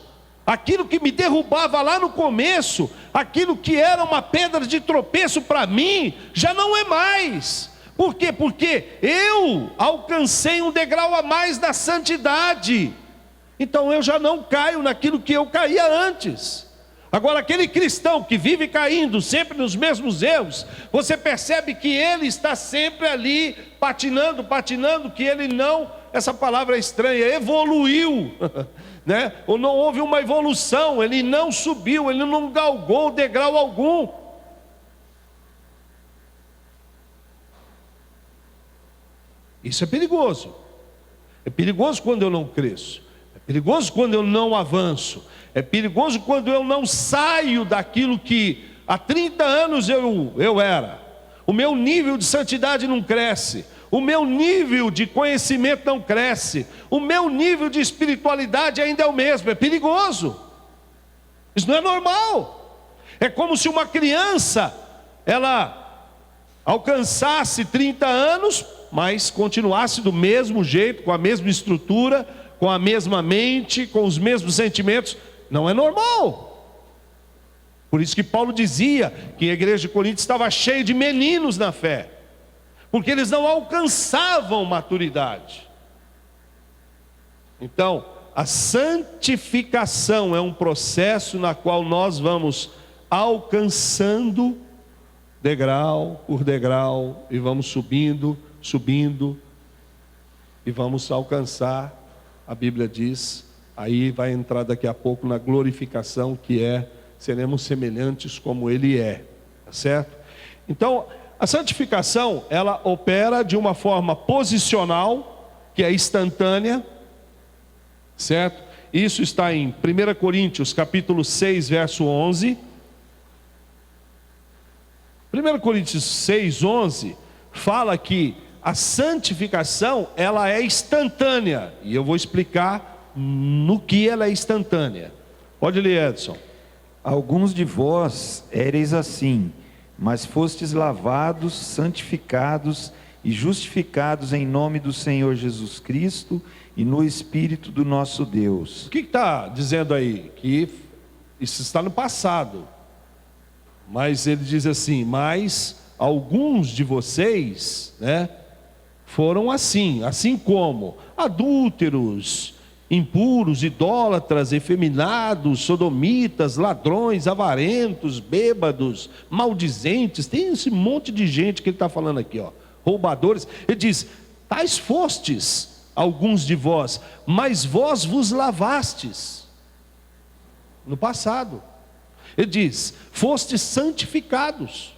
Aquilo que me derrubava lá no começo, aquilo que era uma pedra de tropeço para mim, já não é mais, Por quê? Porque eu alcancei um degrau a mais da santidade. Então eu já não caio naquilo que eu caía antes. Agora, aquele cristão que vive caindo sempre nos mesmos erros, você percebe que ele está sempre ali patinando, que ele não, essa palavra é estranha, evoluiu, né? Ou não houve uma evolução, ele não subiu, ele não galgou degrau algum. Isso é perigoso. É perigoso quando eu não cresço. É perigoso quando eu não avanço. É perigoso quando eu não saio daquilo que há 30 anos eu era. O meu nível de santidade não cresce. O meu nível de conhecimento não cresce. O meu nível de espiritualidade ainda é o mesmo. É perigoso. Isso não é normal. É como se uma criança, ela alcançasse 30 anos, mas continuasse do mesmo jeito, com a mesma estrutura, com a mesma mente, com os mesmos sentimentos. Não é normal. Por isso que Paulo dizia que a igreja de Corinto estava cheia de meninos na fé, porque eles não alcançavam maturidade. Então, a santificação é um processo na qual nós vamos alcançando degrau por degrau, e vamos subindo, e vamos alcançar, a Bíblia diz, aí vai entrar daqui a pouco na glorificação, que é, seremos semelhantes como Ele é, tá certo? Então, a santificação, ela opera de uma forma posicional, que é instantânea, certo? Isso está em 1 Coríntios, capítulo 6, verso 11. 1 Coríntios 6, 11, fala que a santificação, ela é instantânea, e eu vou explicar no que ela é instantânea. Pode ler, Edson. Alguns de vós éreis assim, mas fostes lavados, santificados e justificados em nome do Senhor Jesus Cristo e no Espírito do nosso Deus. O que está dizendo aí? Que isso está no passado. Mas ele diz assim, mas alguns de vocês, né, foram assim como adúlteros, impuros, idólatras, efeminados, sodomitas, ladrões, avarentos, bêbados, maldizentes. Tem esse monte de gente que ele está falando aqui, ó, roubadores. Ele diz, tais fostes alguns de vós, mas vós vos lavastes. No passado. Ele diz, fostes santificados.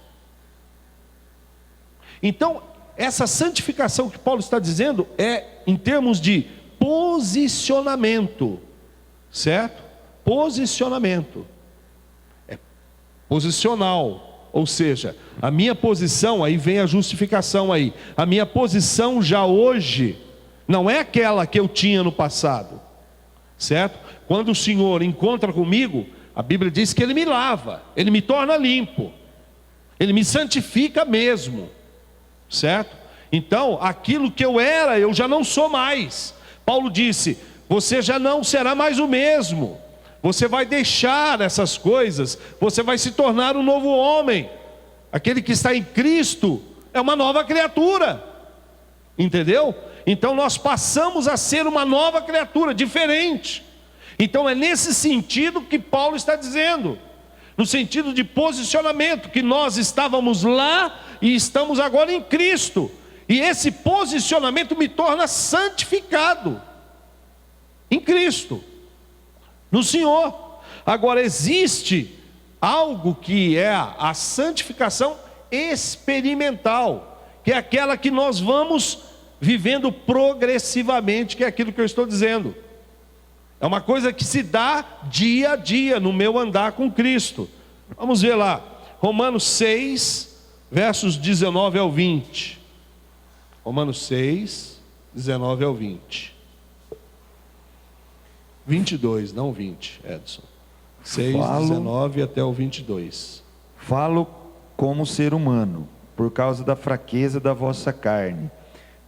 Então, essa santificação que Paulo está dizendo é em termos de posicionamento, certo? Posicionamento. É posicional, ou seja, a minha posição, aí vem a justificação aí. A minha posição já hoje não é aquela que eu tinha no passado, certo? Quando o Senhor encontra comigo, a Bíblia diz que Ele me lava, Ele me torna limpo, Ele me santifica mesmo, certo? Então, aquilo que eu era, eu já não sou mais. Paulo disse, você já não será mais o mesmo, você vai deixar essas coisas, você vai se tornar um novo homem. Aquele que está em Cristo é uma nova criatura, entendeu? Então nós passamos a ser uma nova criatura, diferente. Então é nesse sentido que Paulo está dizendo, no sentido de posicionamento, que nós estávamos lá e estamos agora em Cristo, e esse posicionamento me torna santificado em Cristo, no Senhor. Agora existe algo que é a santificação experimental, que é aquela que nós vamos vivendo progressivamente, que é aquilo que eu estou dizendo. É uma coisa que se dá dia a dia no meu andar com Cristo. Vamos ver lá, Romanos 6, versos 19 ao 20. Romanos 6, 19 ao 20. 22, não 20, Edson. 6, 19 até o 22. Falo como ser humano, por causa da fraqueza da vossa carne.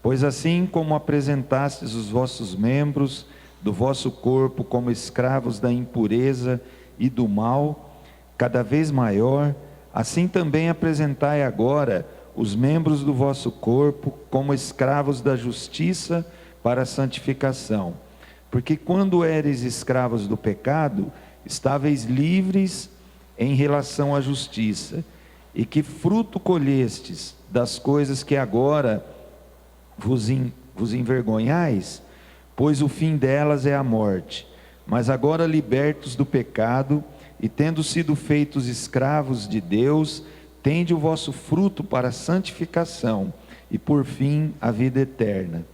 Pois assim como apresentastes os vossos membros do vosso corpo como escravos da impureza e do mal, cada vez maior, assim também apresentai agora os membros do vosso corpo como escravos da justiça para a santificação. Porque quando eres escravos do pecado, estáveis livres em relação à justiça. E que fruto colhestes das coisas que agora vos envergonhais? Pois o fim delas é a morte. Mas agora libertos do pecado, e tendo sido feitos escravos de Deus, tende o vosso fruto para a santificação, e por fim a vida eterna.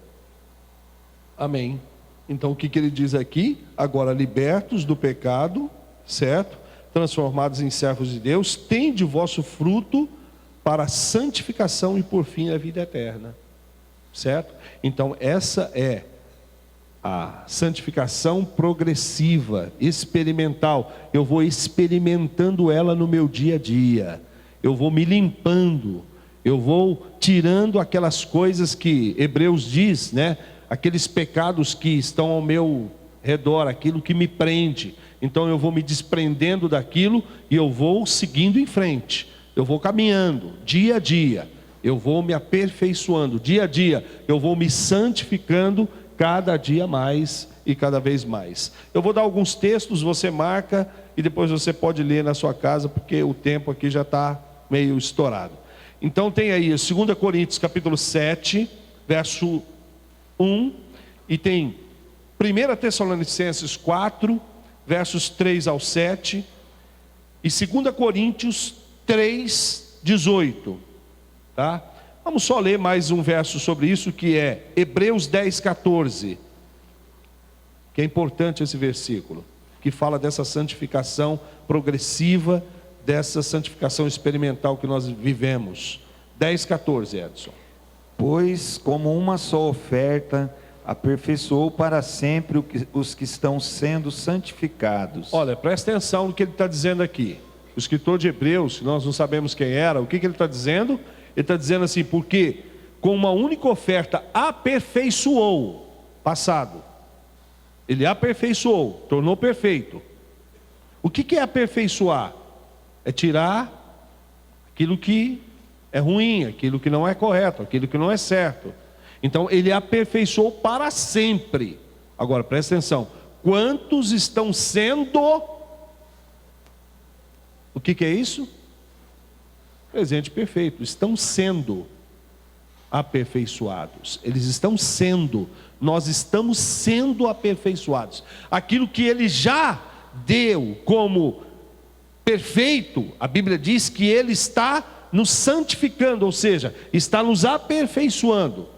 Amém. Então o que ele diz aqui? Agora libertos do pecado, certo? Transformados em servos de Deus, tende o vosso fruto para a santificação e por fim a vida eterna, certo? Então essa é a santificação progressiva, experimental. Eu vou experimentando ela no meu dia a dia, eu vou me limpando, eu vou tirando aquelas coisas que Hebreus diz, né? Aqueles pecados que estão ao meu redor, aquilo que me prende. Então eu vou me desprendendo daquilo e eu vou seguindo em frente, eu vou caminhando dia a dia, eu vou me aperfeiçoando dia a dia, eu vou me santificando cada dia mais e cada vez mais. Eu vou dar alguns textos, você marca e depois você pode ler na sua casa, porque o tempo aqui já está meio estourado. Então tem aí 2 Coríntios capítulo 7, verso 1, e tem 1 Tessalonicenses 4, versos 3 ao 7, e 2 Coríntios 3, 18, tá? Vamos só ler mais um verso sobre isso, que é Hebreus 10, 14, que é importante esse versículo, que fala dessa santificação progressiva, dessa santificação experimental que nós vivemos. 10, 14, Edson. Pois como uma só oferta aperfeiçoou para sempre os que estão sendo santificados. Olha, presta atenção no que ele está dizendo aqui. O escritor de Hebreus, nós não sabemos quem era, o que ele está dizendo? Ele está dizendo assim, porque com uma única oferta aperfeiçoou, passado, ele aperfeiçoou, tornou perfeito. O que é aperfeiçoar? É tirar aquilo que é ruim, aquilo que não é correto, aquilo que não é certo. Então ele aperfeiçoou para sempre. Agora presta atenção, quantos estão sendo, o que é isso? Presente perfeito, estão sendo aperfeiçoados, eles estão sendo, nós estamos sendo aperfeiçoados. Aquilo que ele já deu como perfeito, a Bíblia diz que ele está nos santificando, ou seja, está nos aperfeiçoando,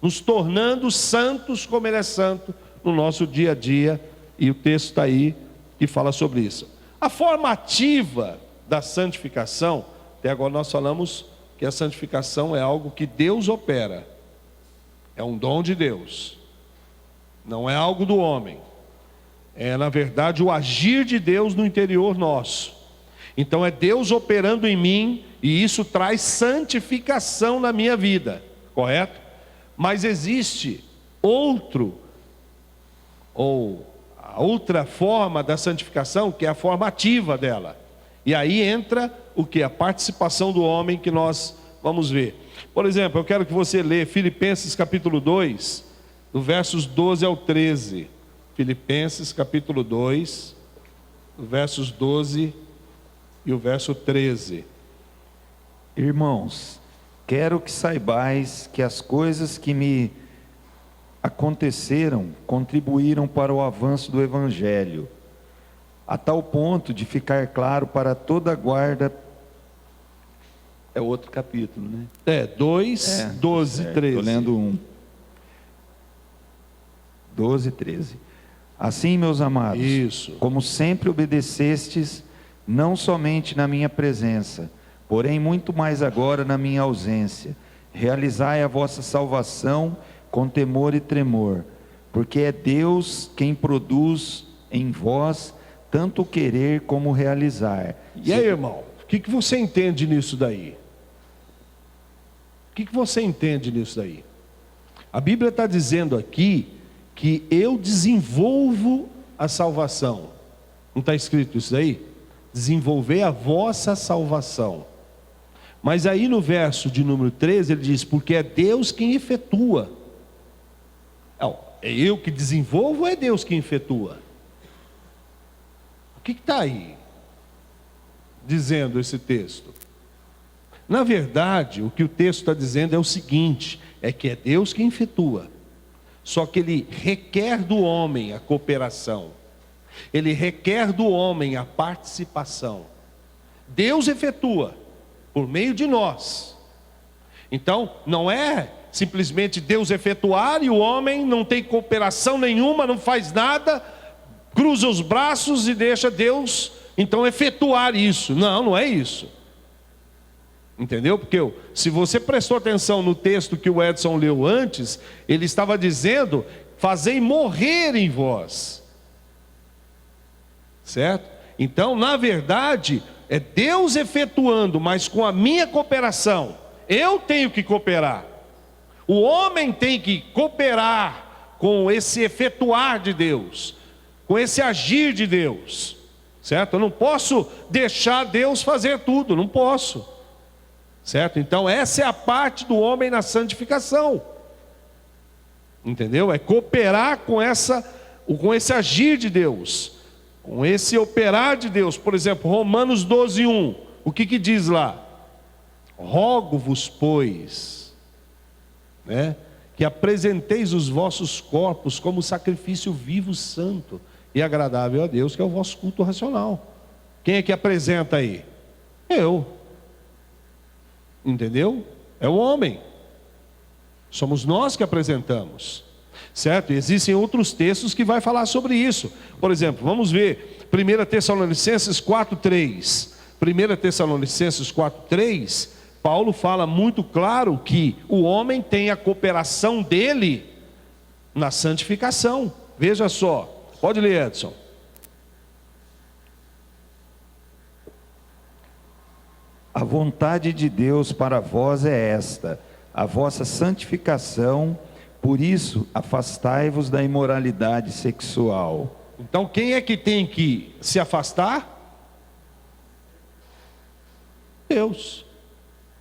nos tornando santos como ele é santo no nosso dia a dia, e o texto está aí que fala sobre isso. A formativa da santificação, até agora nós falamos que a santificação é algo que Deus opera, é um dom de Deus, não é algo do homem, é na verdade o agir de Deus no interior nosso. Então é Deus operando em mim, e isso traz santificação na minha vida, correto? Mas existe a outra forma da santificação, que é a forma ativa dela. E aí entra o que? A participação do homem, que nós vamos ver. Por exemplo, eu quero que você lê Filipenses capítulo 2, do versos 12 ao 13. Filipenses capítulo 2, versos 12 e o verso 13. Irmãos, quero que saibais que as coisas que me aconteceram contribuíram para o avanço do Evangelho, a tal ponto de ficar claro para toda a guarda. É outro capítulo, né? 2, 12, 13. Estou lendo 1. 12, 13. Assim, meus amados, isso, como sempre obedecestes, não somente na minha presença, porém muito mais agora na minha ausência, realizai a vossa salvação com temor e tremor, porque é Deus quem produz em vós tanto querer como realizar. E aí, irmão, o que você entende nisso daí? O que você entende nisso daí? A Bíblia está dizendo aqui que eu desenvolvo a salvação. Não está escrito isso aí? Desenvolver a vossa salvação. Mas aí no verso de número 13 ele diz: porque é Deus quem efetua. É eu que desenvolvo ou é Deus quem efetua? O que está aí dizendo esse texto? Na verdade, o que o texto está dizendo é o seguinte: é que é Deus quem efetua, só que Ele requer do homem a cooperação, Ele requer do homem a participação. Deus efetua por meio de nós. Então, não é simplesmente Deus efetuar e o homem não tem cooperação nenhuma, não faz nada, cruza os braços e deixa Deus então efetuar isso. Não, não é isso. Entendeu? Porque se você prestou atenção no texto que o Edson leu antes, ele estava dizendo: fazei morrer em vós. Certo? Então, na verdade, é Deus efetuando, mas com a minha cooperação. Eu tenho que cooperar. O homem tem que cooperar com esse efetuar de Deus, com esse agir de Deus. Certo? Eu não posso deixar Deus fazer tudo, não posso. Certo? Então essa é a parte do homem na santificação. Entendeu? É cooperar com esse agir de Deus, com esse operar de Deus. Por exemplo, Romanos 12:1. O que diz lá? Rogo-vos, pois, que apresenteis os vossos corpos como sacrifício vivo, santo e agradável a Deus, que é o vosso culto racional. Quem é que apresenta aí? Eu. Entendeu? É o homem. Somos nós que apresentamos. Certo? E existem outros textos que vai falar sobre isso. Por exemplo, vamos ver 1 Tessalonicenses 4:3. 1 Tessalonicenses 4:3, Paulo fala muito claro que o homem tem a cooperação dele na santificação. Veja só, pode ler, Edson. A vontade de Deus para vós é esta, a vossa santificação, por isso afastai-vos da imoralidade sexual. Então quem é que tem que se afastar? Deus.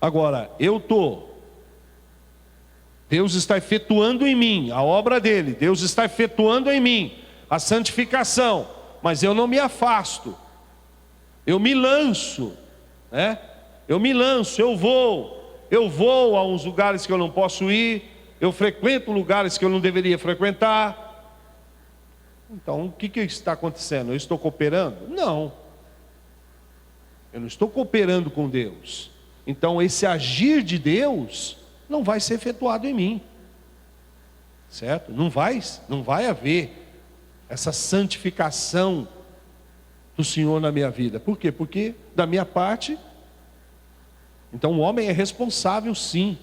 Agora, Deus está efetuando em mim a obra dele, Deus está efetuando em mim a santificação, mas eu não me afasto, eu me lanço, eu me lanço, eu vou a uns lugares que eu não posso ir, eu frequento lugares que eu não deveria frequentar. Então o que está acontecendo? Eu estou cooperando? Não, eu não estou cooperando com Deus. Então esse agir de Deus não vai ser efetuado em mim, certo? Não vai haver essa santificação do Senhor na minha vida. Por quê? Porque da minha parte, então o homem é responsável sim,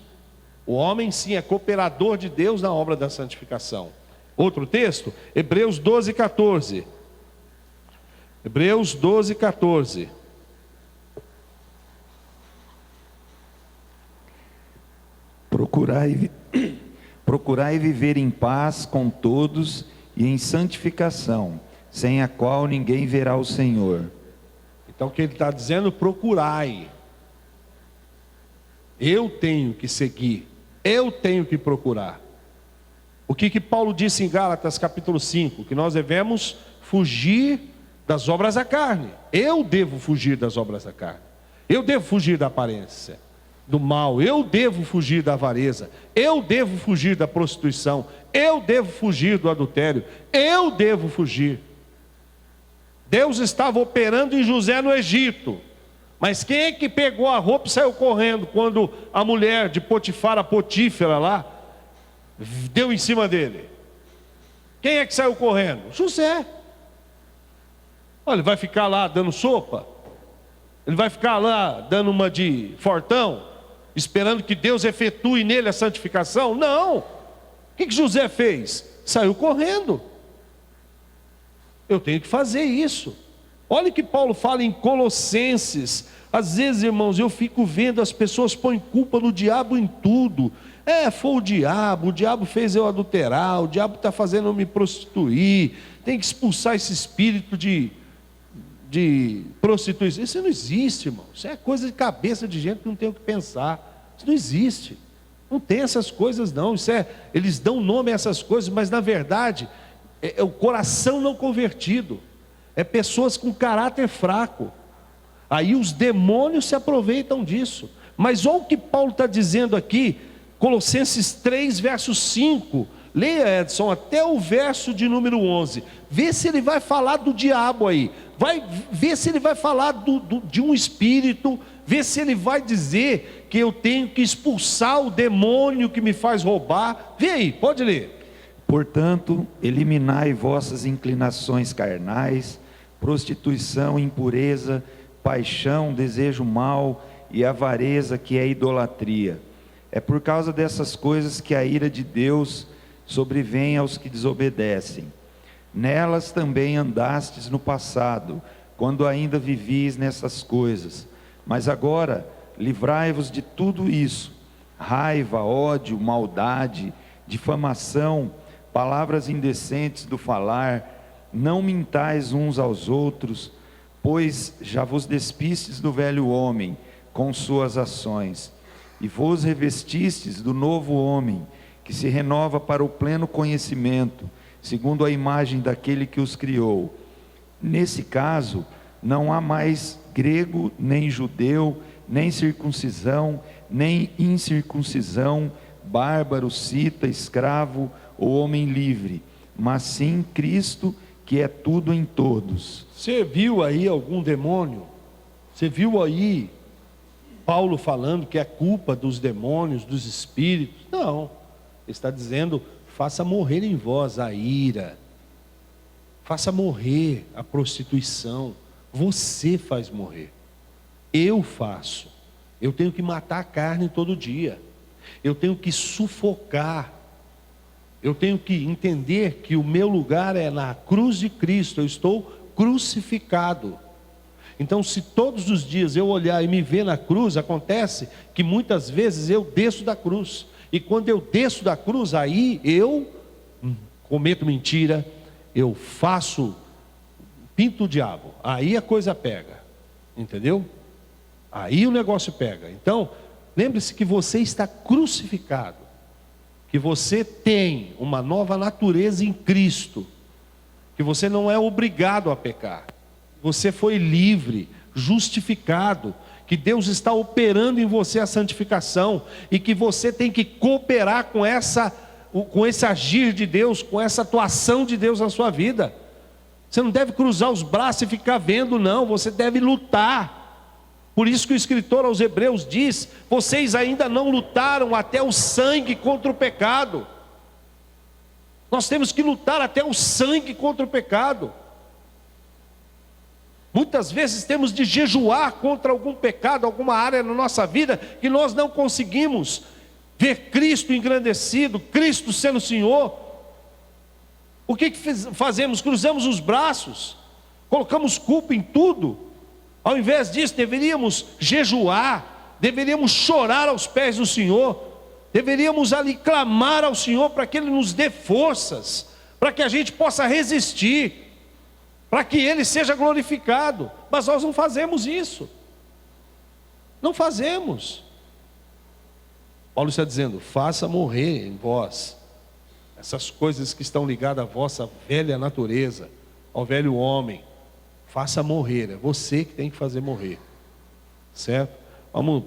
o homem sim é cooperador de Deus na obra da santificação. Outro texto, Hebreus 12:14. Hebreus 12:14. Procurai viver em paz com todos e em santificação, sem a qual ninguém verá o Senhor. Então o que ele está dizendo? Procurai. Eu tenho que seguir, eu tenho que procurar. O que Paulo disse em Gálatas capítulo 5? Que nós devemos fugir das obras da carne. Eu devo fugir das obras da carne. Eu devo fugir da aparência, do mal. Eu devo fugir da avareza. Eu devo fugir da prostituição. Eu devo fugir do adultério. Eu devo fugir. Deus estava operando em José no Egito. Mas quem é que pegou a roupa e saiu correndo quando a mulher de Potifar, a Potífera lá, deu em cima dele? Quem é que saiu correndo? José. Olha, ele vai ficar lá dando sopa? Ele vai ficar lá dando uma de fortão, esperando que Deus efetue nele a santificação? Não. O que José fez? Saiu correndo. Eu tenho que fazer isso. Olha que Paulo fala em Colossenses. Às vezes, irmãos, eu fico vendo as pessoas põem culpa no diabo em tudo. Foi o diabo fez eu adulterar, o diabo está fazendo eu me prostituir, tem que expulsar esse espírito de prostituição. Isso não existe, irmão. Isso é coisa de cabeça de gente que não tem o que pensar. Isso não existe. Não tem essas coisas não. Eles dão nome a essas coisas, mas na verdade é o coração não convertido. É pessoas com caráter fraco. Aí os demônios se aproveitam disso. Mas olha o que Paulo está dizendo aqui, Colossenses 3, verso 5. Leia, Edson, até o verso de número 11. Vê se ele vai falar do diabo aí. Vai ver se ele vai falar de um espírito. Vê se ele vai dizer que eu tenho que expulsar o demônio que me faz roubar. Vê aí, pode ler. Portanto, eliminai vossas inclinações carnais, prostituição, impureza, paixão, desejo mau e avareza, que é idolatria. É por causa dessas coisas que a ira de Deus sobrevém aos que desobedecem. Nelas também andastes no passado, quando ainda vivis nessas coisas. Mas agora, livrai-vos de tudo isso: raiva, ódio, maldade, difamação, palavras indecentes do falar. Não mintais uns aos outros, pois já vos despistes do velho homem com suas ações, e vos revestistes do novo homem, que se renova para o pleno conhecimento, segundo a imagem daquele que os criou. Nesse caso, não há mais grego, nem judeu, nem circuncisão, nem incircuncisão, bárbaro, cita, escravo ou homem livre, mas sim Cristo, que é tudo em todos. Você viu aí algum demônio? Você viu aí Paulo falando que é culpa dos demônios, dos espíritos? Não. Ele está dizendo: faça morrer em vós a ira, faça morrer a prostituição. Você faz morrer. Eu faço. Eu tenho que matar a carne todo dia. Eu tenho que sufocar. Eu tenho que entender que o meu lugar é na cruz de Cristo. Eu estou crucificado. Então, se todos os dias eu olhar e me ver na cruz, acontece que muitas vezes eu desço da cruz. E quando eu desço da cruz, aí eu cometo mentira, eu pinto o diabo. Aí a coisa pega, entendeu? Aí o negócio pega. Então, lembre-se que você está crucificado, que você tem uma nova natureza em Cristo, que você não é obrigado a pecar, você foi livre, justificado, que Deus está operando em você a santificação, e que você tem que cooperar com esse agir de Deus, com essa atuação de Deus na sua vida. Você não deve cruzar os braços e ficar vendo, não, você deve lutar. Por isso que o escritor aos Hebreus diz: vocês ainda não lutaram até o sangue contra o pecado. Nós temos que lutar até o sangue contra o pecado. Muitas vezes temos de jejuar contra algum pecado, alguma área na nossa vida que nós não conseguimos ver Cristo engrandecido, Cristo sendo Senhor. O que fazemos? Cruzamos os braços, colocamos culpa em tudo. Ao invés disso, deveríamos jejuar, deveríamos chorar aos pés do Senhor, deveríamos ali clamar ao Senhor para que Ele nos dê forças, para que a gente possa resistir, para que Ele seja glorificado. Mas nós não fazemos isso. Não fazemos. Paulo está dizendo: faça morrer em vós essas coisas que estão ligadas à vossa velha natureza, ao velho homem. Faça morrer, é você que tem que fazer morrer, certo? Vamos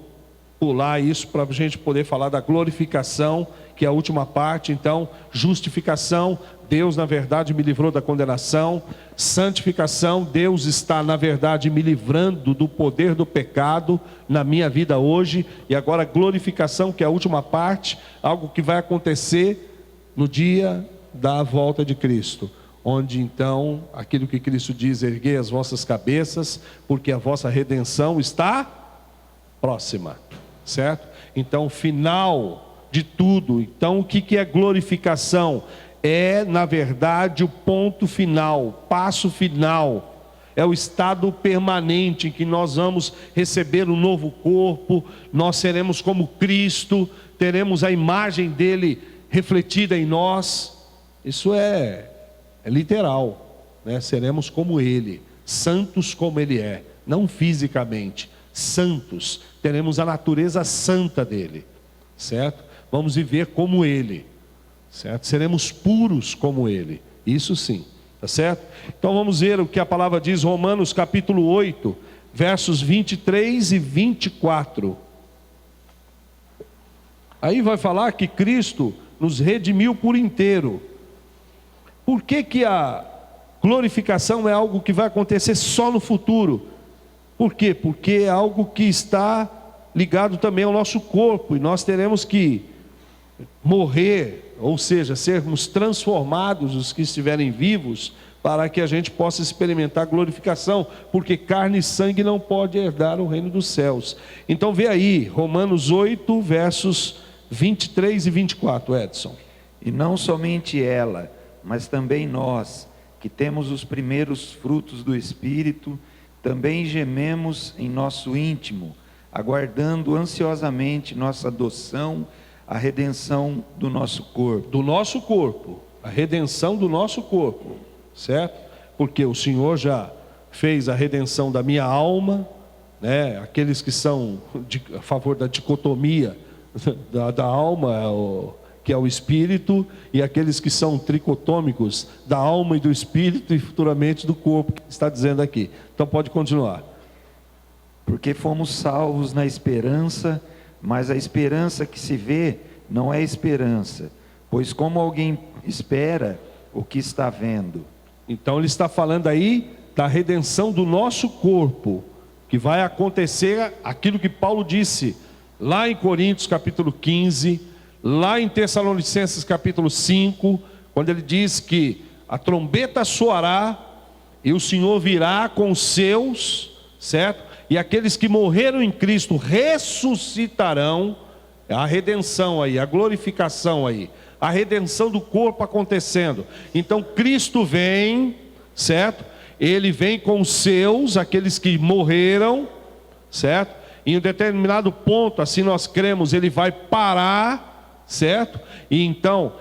pular isso para a gente poder falar da glorificação, que é a última parte. Então, justificação: Deus na verdade me livrou da condenação. Santificação: Deus está na verdade me livrando do poder do pecado na minha vida hoje. E agora glorificação, que é a última parte, algo que vai acontecer no dia da volta de Cristo, onde então, aquilo que Cristo diz: erguei as vossas cabeças, porque a vossa redenção está próxima, certo? Então, final de tudo. Então, o que é glorificação? É, na verdade, o ponto final, o passo final, é o estado permanente em que nós vamos receber um novo corpo, nós seremos como Cristo, teremos a imagem dele refletida em nós. Isso é literal, né? Seremos como Ele, santos como Ele é, não fisicamente, santos, teremos a natureza santa dele, certo? Vamos viver como Ele, certo? Seremos puros como Ele, isso sim, tá certo? Então vamos ver o que a palavra diz, Romanos capítulo 8, versos 23 e 24. Aí vai falar que Cristo nos redimiu por inteiro. Por que que a glorificação é algo que vai acontecer só no futuro? Por quê? Porque é algo que está ligado também ao nosso corpo, e nós teremos que morrer, ou seja, sermos transformados, os que estiverem vivos, para que a gente possa experimentar glorificação, porque carne e sangue não pode herdar o reino dos céus. Então vê aí, Romanos 8, versos 23 e 24, Edson. E não somente ela, mas também nós, que temos os primeiros frutos do Espírito, também gememos em nosso íntimo, aguardando ansiosamente nossa adoção, a redenção do nosso corpo. Do nosso corpo, a redenção do nosso corpo, certo? Porque o Senhor já fez a redenção da minha alma, né? Aqueles que são a favor da dicotomia da alma, que é o espírito, e aqueles que são tricotômicos da alma e do espírito e futuramente do corpo, que está dizendo aqui. Então pode continuar. Porque fomos salvos na esperança, mas a esperança que se vê não é esperança, pois como alguém espera o que está vendo? Então ele está falando aí da redenção do nosso corpo, que vai acontecer aquilo que Paulo disse lá em Coríntios capítulo 15, lá em Tessalonicenses capítulo 5, quando ele diz que a trombeta soará e o Senhor virá com os seus, certo? E aqueles que morreram em Cristo ressuscitarão. A redenção aí, a glorificação aí, a redenção do corpo acontecendo. Então Cristo vem, certo? Ele vem com os seus, aqueles que morreram, certo? Em um determinado ponto, assim nós cremos, ele vai parar, certo? E então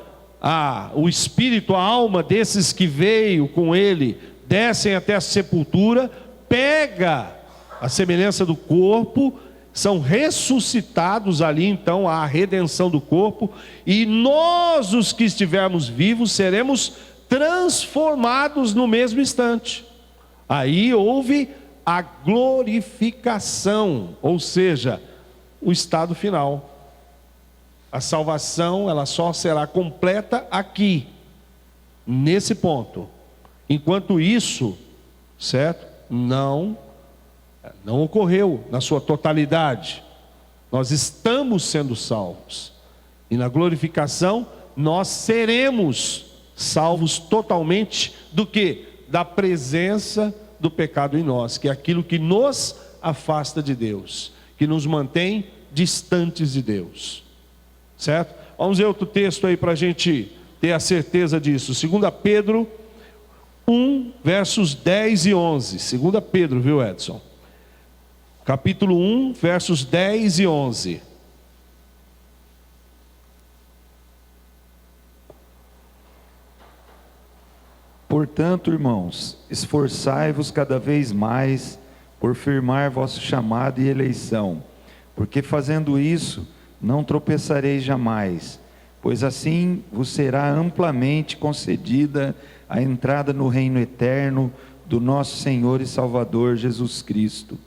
o espírito, a alma desses que veio com ele, descem até a sepultura, pega a semelhança do corpo, são ressuscitados ali, então a redenção do corpo, e nós, os que estivermos vivos, seremos transformados no mesmo instante. Aí houve a glorificação, ou seja, o estado final. A salvação, ela só será completa aqui, nesse ponto. Enquanto isso, certo? Não ocorreu na sua totalidade. Nós estamos sendo salvos, e na glorificação nós seremos salvos totalmente do que? Da presença do pecado em nós, que é aquilo que nos afasta de Deus, que nos mantém distantes de Deus, certo? Vamos ver outro texto aí para a gente ter a certeza disso. 2 Pedro 1, versos 10 e 11. 2 Pedro, viu, Edson? Capítulo 1, versos 10 e 11. Portanto, irmãos, esforçai-vos cada vez mais por firmar vosso chamado e eleição, porque fazendo isso, não tropeçareis jamais, pois assim vos será amplamente concedida a entrada no reino eterno do nosso Senhor e Salvador Jesus Cristo.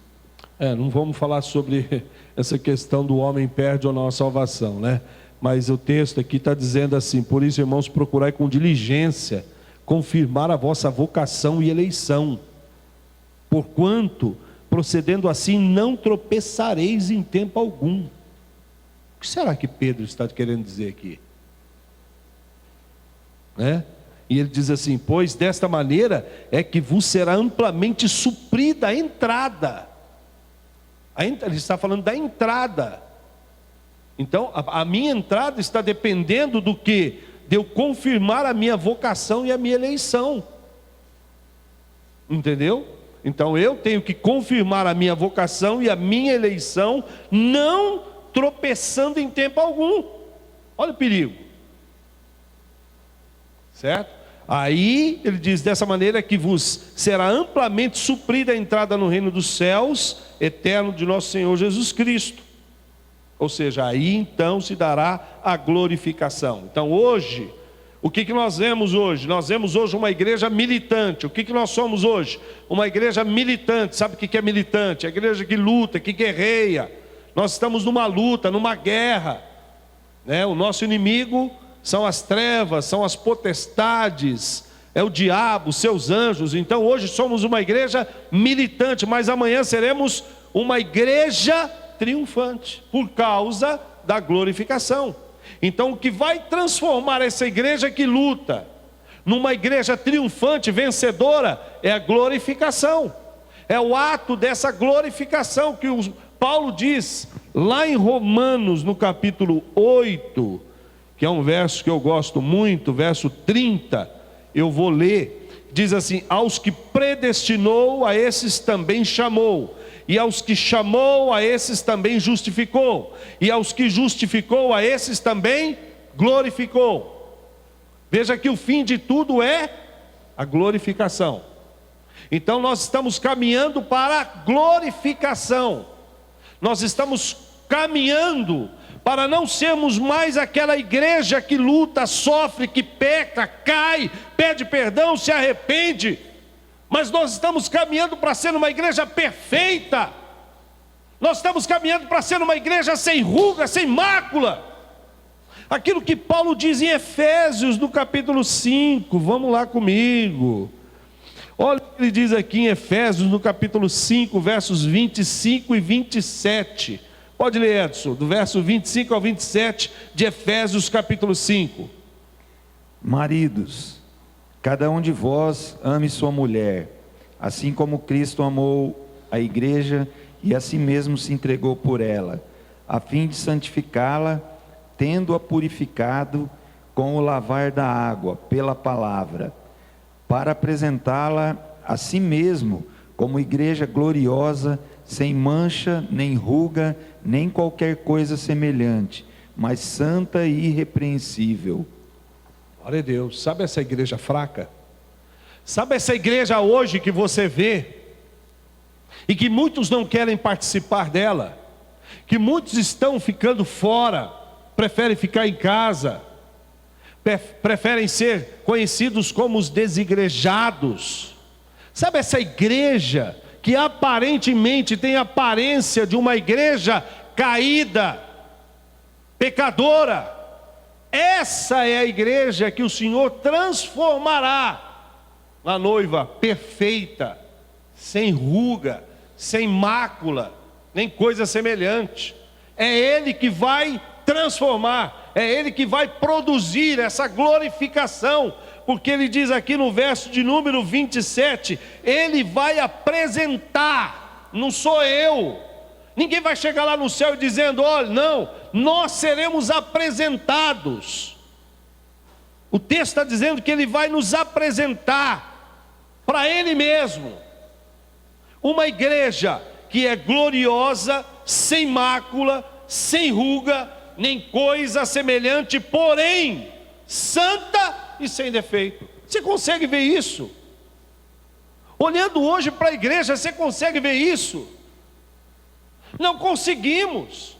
Não vamos falar sobre essa questão do homem perde ou não a salvação, né? Mas o texto aqui está dizendo assim: por isso, irmãos, procurai com diligência confirmar a vossa vocação e eleição, porquanto, procedendo assim, não tropeçareis em tempo algum. O que será que Pedro está querendo dizer aqui? E ele diz assim: pois desta maneira é que vos será amplamente suprida a entrada. Ele está falando da entrada. Então a minha entrada está dependendo do que? De eu confirmar a minha vocação e a minha eleição. Entendeu? Então eu tenho que confirmar a minha vocação e a minha eleição, não tropeçando em tempo algum. Olha o perigo, certo? Aí ele diz: dessa maneira que vos será amplamente suprida a entrada no reino dos céus eterno de nosso Senhor Jesus Cristo. Ou seja, aí então se dará a glorificação. Então hoje, o que nós vemos hoje? Nós vemos hoje uma igreja militante. O que nós somos hoje? Uma igreja militante. Sabe o que é militante? A igreja que luta, que guerreia. Nós estamos numa luta, numa guerra, né? O nosso inimigo são as trevas, são as potestades, é o diabo, seus anjos. Então hoje somos uma igreja militante, mas amanhã seremos uma igreja triunfante, por causa da glorificação. Então o que vai transformar essa igreja que luta numa igreja triunfante, vencedora, é a glorificação. É o ato dessa glorificação que Paulo diz lá em Romanos, no capítulo 8, que é um verso que eu gosto muito, verso 30, eu vou ler, diz assim: aos que predestinou, a esses também chamou, e aos que chamou, a esses também justificou, e aos que justificou, a esses também glorificou. Veja que o fim de tudo é a glorificação. Então nós estamos caminhando para a glorificação. Nós estamos caminhando para não sermos mais aquela igreja que luta, sofre, que peca, cai, pede perdão, se arrepende. Mas nós estamos caminhando para ser uma igreja perfeita. Nós estamos caminhando para ser uma igreja sem ruga, sem mácula. Aquilo que Paulo diz em Efésios, no capítulo 5, vamos lá comigo. Olha o que ele diz aqui em Efésios, no capítulo 5, versos 25 e 27. Pode ler, Edson, do verso 25 ao 27 de Efésios, capítulo 5. Maridos, cada um de vós ame sua mulher, assim como Cristo amou a igreja e a si mesmo se entregou por ela, a fim de santificá-la, tendo-a purificado com o lavar da água, pela palavra, para apresentá-la a si mesmo como igreja gloriosa, sem mancha, nem ruga, nem qualquer coisa semelhante, mas santa e irrepreensível. Glória a Deus. Sabe essa igreja fraca? Sabe essa igreja hoje que você vê e que muitos não querem participar dela, que muitos estão ficando fora, preferem ficar em casa, preferem ser conhecidos como os desigrejados. Sabe essa igreja que aparentemente tem a aparência de uma igreja caída, pecadora? Essa é a igreja que o Senhor transformará na noiva perfeita, sem ruga, sem mácula, nem coisa semelhante. É Ele que vai transformar, é Ele que vai produzir essa glorificação, porque Ele diz aqui no verso de número 27, Ele vai apresentar, não sou eu. Ninguém vai chegar lá no céu dizendo: olha, não, nós seremos apresentados. O texto está dizendo que Ele vai nos apresentar para Ele mesmo, uma igreja que é gloriosa, sem mácula, sem ruga, nem coisa semelhante, porém santa e sem defeito. Você consegue ver isso? Olhando hoje para a igreja, você consegue ver isso? Não conseguimos,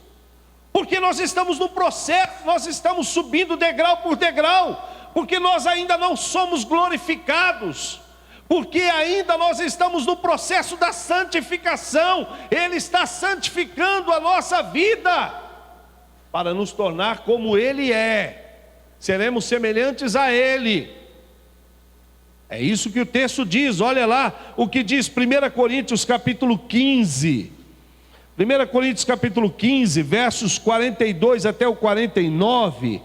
porque nós estamos no processo, nós estamos subindo degrau por degrau, porque nós ainda não somos glorificados, porque ainda nós estamos no processo da santificação. Ele está santificando a nossa vida, para nos tornar como Ele é, seremos semelhantes a Ele. É isso que o texto diz. Olha lá o que diz 1 Coríntios capítulo 15, 1 Coríntios capítulo 15, versos 42 até o 49,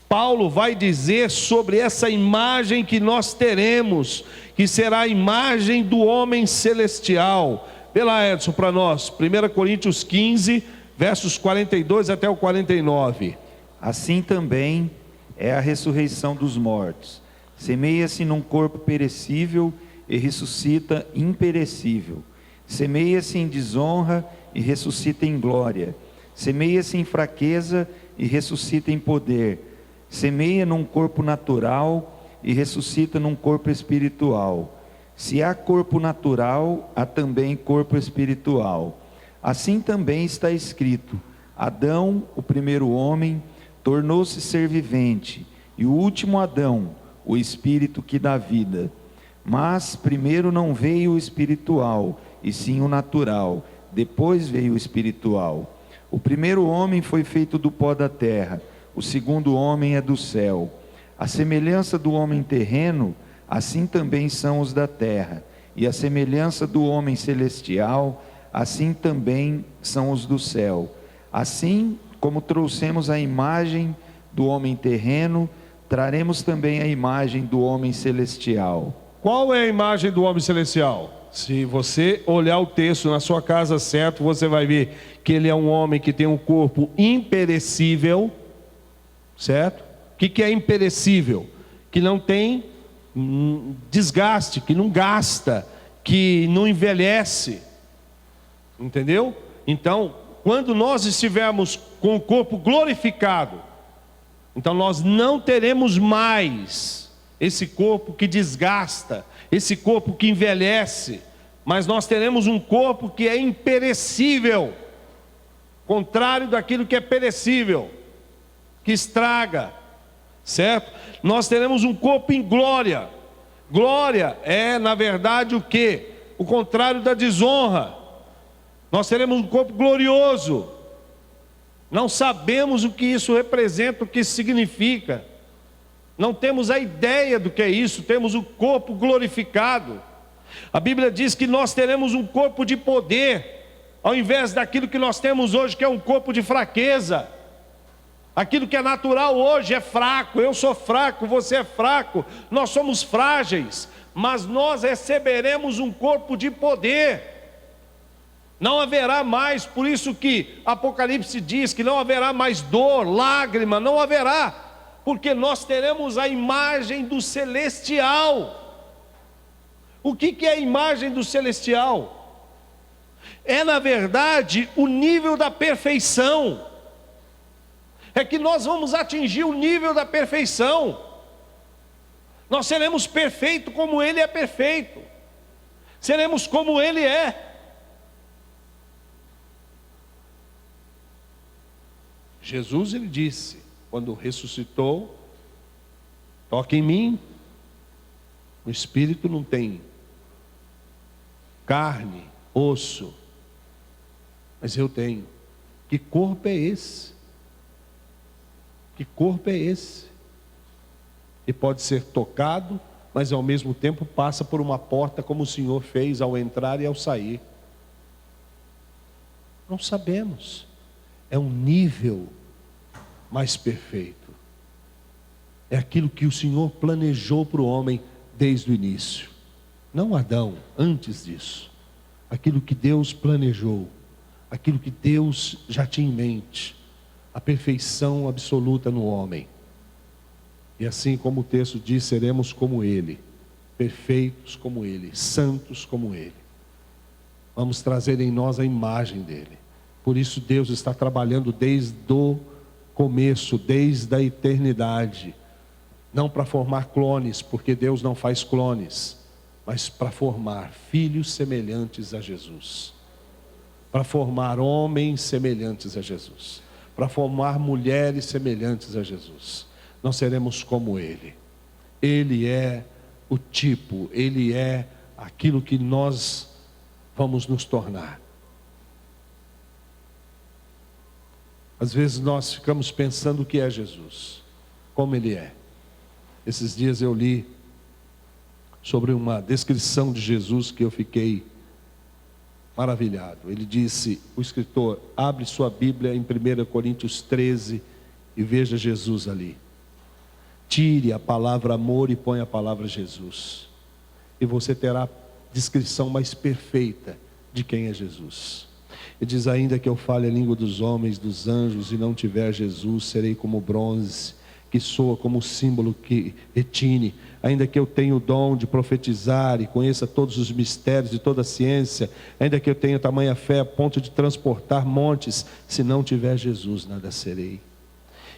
Paulo vai dizer sobre essa imagem que nós teremos, que será a imagem do homem celestial. Vê lá, Edson, para nós, 1 Coríntios 15, versos 42 até o 49. Assim também é a ressurreição dos mortos. Semeia-se num corpo perecível e ressuscita imperecível. Semeia-se em desonra e ressuscita em glória. Semeia-se em fraqueza e ressuscita em poder. Semeia num corpo natural e ressuscita num corpo espiritual. Se há corpo natural, há também corpo espiritual. Assim também está escrito: Adão, o primeiro homem, tornou-se ser vivente, e o último Adão, o espírito que dá vida. Mas primeiro não veio o espiritual, e sim o natural, depois veio o espiritual. O primeiro homem foi feito do pó da terra, o segundo homem é do céu. A semelhança do homem terreno, assim também são os da terra, e a semelhança do homem celestial, assim também são os do céu. Assim como trouxemos a imagem do homem terreno, traremos também a imagem do homem celestial. Qual é a imagem do homem celestial? Se você olhar o texto na sua casa certo, você vai ver que ele é um homem que tem um corpo imperecível, certo? O que é imperecível? Que não tem desgaste, que não gasta, que não envelhece, entendeu? Então, quando nós estivermos com o corpo glorificado, então nós não teremos mais esse corpo que desgasta, esse corpo que envelhece, mas nós teremos um corpo que é imperecível, contrário daquilo que é perecível, que estraga, certo? Nós teremos um corpo em glória. Glória é, na verdade, o quê? O contrário da desonra. Nós teremos um corpo glorioso. Não sabemos o que isso representa, o que isso significa. Não temos a ideia do que é isso. Temos o corpo glorificado. A Bíblia diz que nós teremos um corpo de poder, ao invés daquilo que nós temos hoje, que é um corpo de fraqueza. Aquilo que é natural hoje é fraco. Eu sou fraco, você é fraco, nós somos frágeis. Mas nós receberemos um corpo de poder. Não haverá mais, por isso que Apocalipse diz que não haverá mais dor, lágrima, não haverá, porque nós teremos a imagem do celestial. O que é a imagem do celestial? É, na verdade, o nível da perfeição. É que nós vamos atingir o nível da perfeição. Nós seremos perfeitos como Ele é perfeito. Seremos como Ele é. Jesus, ele disse, quando ressuscitou: toque em mim. O Espírito não tem carne, osso, mas eu tenho. Que corpo é esse? Que corpo é esse? Que pode ser tocado, mas ao mesmo tempo passa por uma porta, como o Senhor fez ao entrar e ao sair. Não sabemos. É um nível mais perfeito. É aquilo que o Senhor planejou para o homem desde o início. Não Adão, antes disso. Aquilo que Deus planejou. Aquilo que Deus já tinha em mente. A perfeição absoluta no homem. E assim como o texto diz, seremos como Ele. Perfeitos como Ele. Santos como Ele. Vamos trazer em nós a imagem dEle. Por isso Deus está trabalhando desde o começo, desde a eternidade. Não para formar clones, porque Deus não faz clones, mas para formar filhos semelhantes a Jesus. Para formar homens semelhantes a Jesus. Para formar mulheres semelhantes a Jesus. Nós seremos como Ele. Ele é o tipo, Ele é aquilo que nós vamos nos tornar. Às vezes nós ficamos pensando o que é Jesus, como Ele é. Esses dias eu li sobre uma descrição de Jesus que eu fiquei maravilhado. Ele disse, o escritor, abre sua Bíblia em 1 Coríntios 13 e veja Jesus ali. Tire a palavra amor e põe a palavra Jesus. E você terá a descrição mais perfeita de quem é Jesus. Ele diz, ainda que eu fale a língua dos homens, dos anjos, e não tiver Jesus, serei como bronze, que soa como símbolo que retine. Ainda que eu tenha o dom de profetizar e conheça todos os mistérios de toda a ciência, ainda que eu tenha tamanha fé a ponto de transportar montes, se não tiver Jesus, nada serei.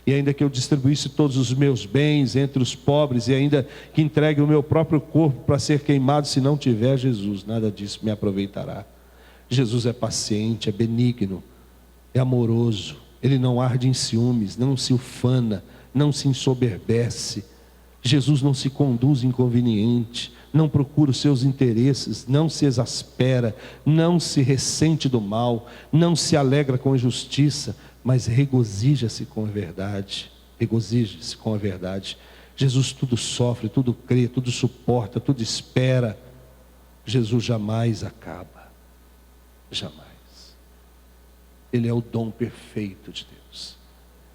e ainda que eu distribuísse todos os meus bens entre os pobres, e ainda que entregue o meu próprio corpo para ser queimado, se não tiver Jesus, nada disso me aproveitará. Jesus é paciente, é benigno, é amoroso, Ele não arde em ciúmes, não se ufana, não se ensoberbece. Jesus não se conduz inconveniente, não procura os seus interesses, não se exaspera, não se ressente do mal, não se alegra com a injustiça, mas regozija-se com a verdade. Regozija-se com a verdade. Jesus tudo sofre, tudo crê, tudo suporta, tudo espera. Jesus jamais acaba. Jamais. Ele é o dom perfeito de Deus.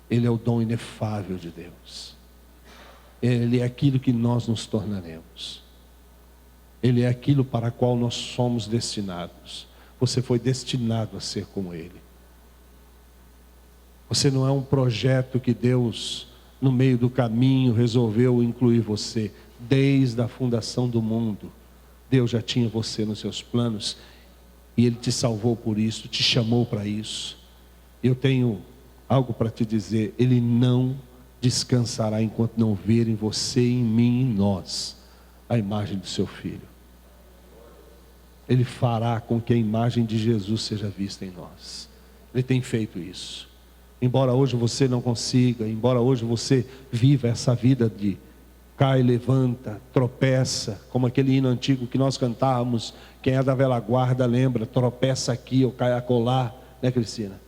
Ele é o dom inefável de Deus. Ele é aquilo que nós nos tornaremos. Ele é aquilo para o qual nós somos destinados. Você foi destinado a ser como Ele. Você não é um projeto que Deus, no meio do caminho, resolveu incluir você. Desde a fundação do mundo, Deus já tinha você nos seus planos, e Ele te salvou por isso, te chamou para isso. Eu tenho algo para te dizer: Ele não descansará enquanto não ver em você, em mim, em nós, a imagem do seu Filho. Ele fará com que a imagem de Jesus seja vista em nós. Ele tem feito isso. Embora hoje você não consiga, embora hoje você viva essa vida de cai, levanta, tropeça, como aquele hino antigo que nós cantávamos, quem é da velha guarda lembra, tropeça aqui ou cai acolá, né, Cristina?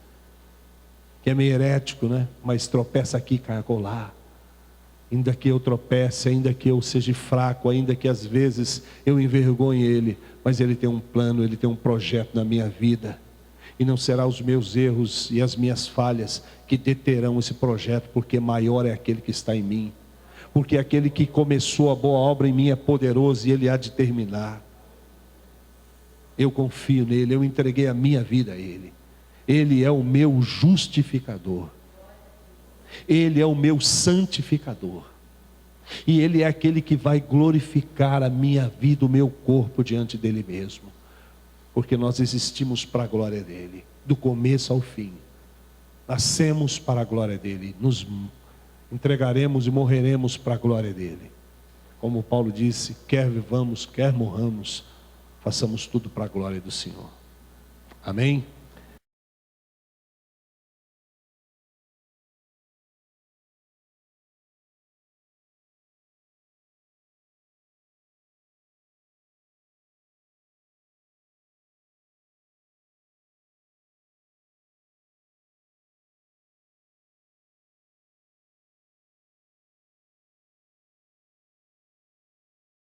Que é meio herético, né? Mas tropeça aqui, cai acolá. Ainda que eu tropece, ainda que eu seja fraco, ainda que às vezes eu envergonhe Ele, mas Ele tem um plano, Ele tem um projeto na minha vida. E não será os meus erros e as minhas falhas que deterão esse projeto, porque maior é aquele que está em mim. Porque aquele que começou a boa obra em mim é poderoso e Ele há de terminar. Eu confio nele, eu entreguei a minha vida a Ele. Ele é o meu justificador. Ele é o meu santificador. E Ele é aquele que vai glorificar a minha vida, o meu corpo diante dEle mesmo. Porque nós existimos para a glória dEle, do começo ao fim. Nascemos para a glória dEle, nos entregaremos e morreremos para a glória dEle. Como Paulo disse, quer vivamos, quer morramos, façamos tudo para a glória do Senhor. Amém?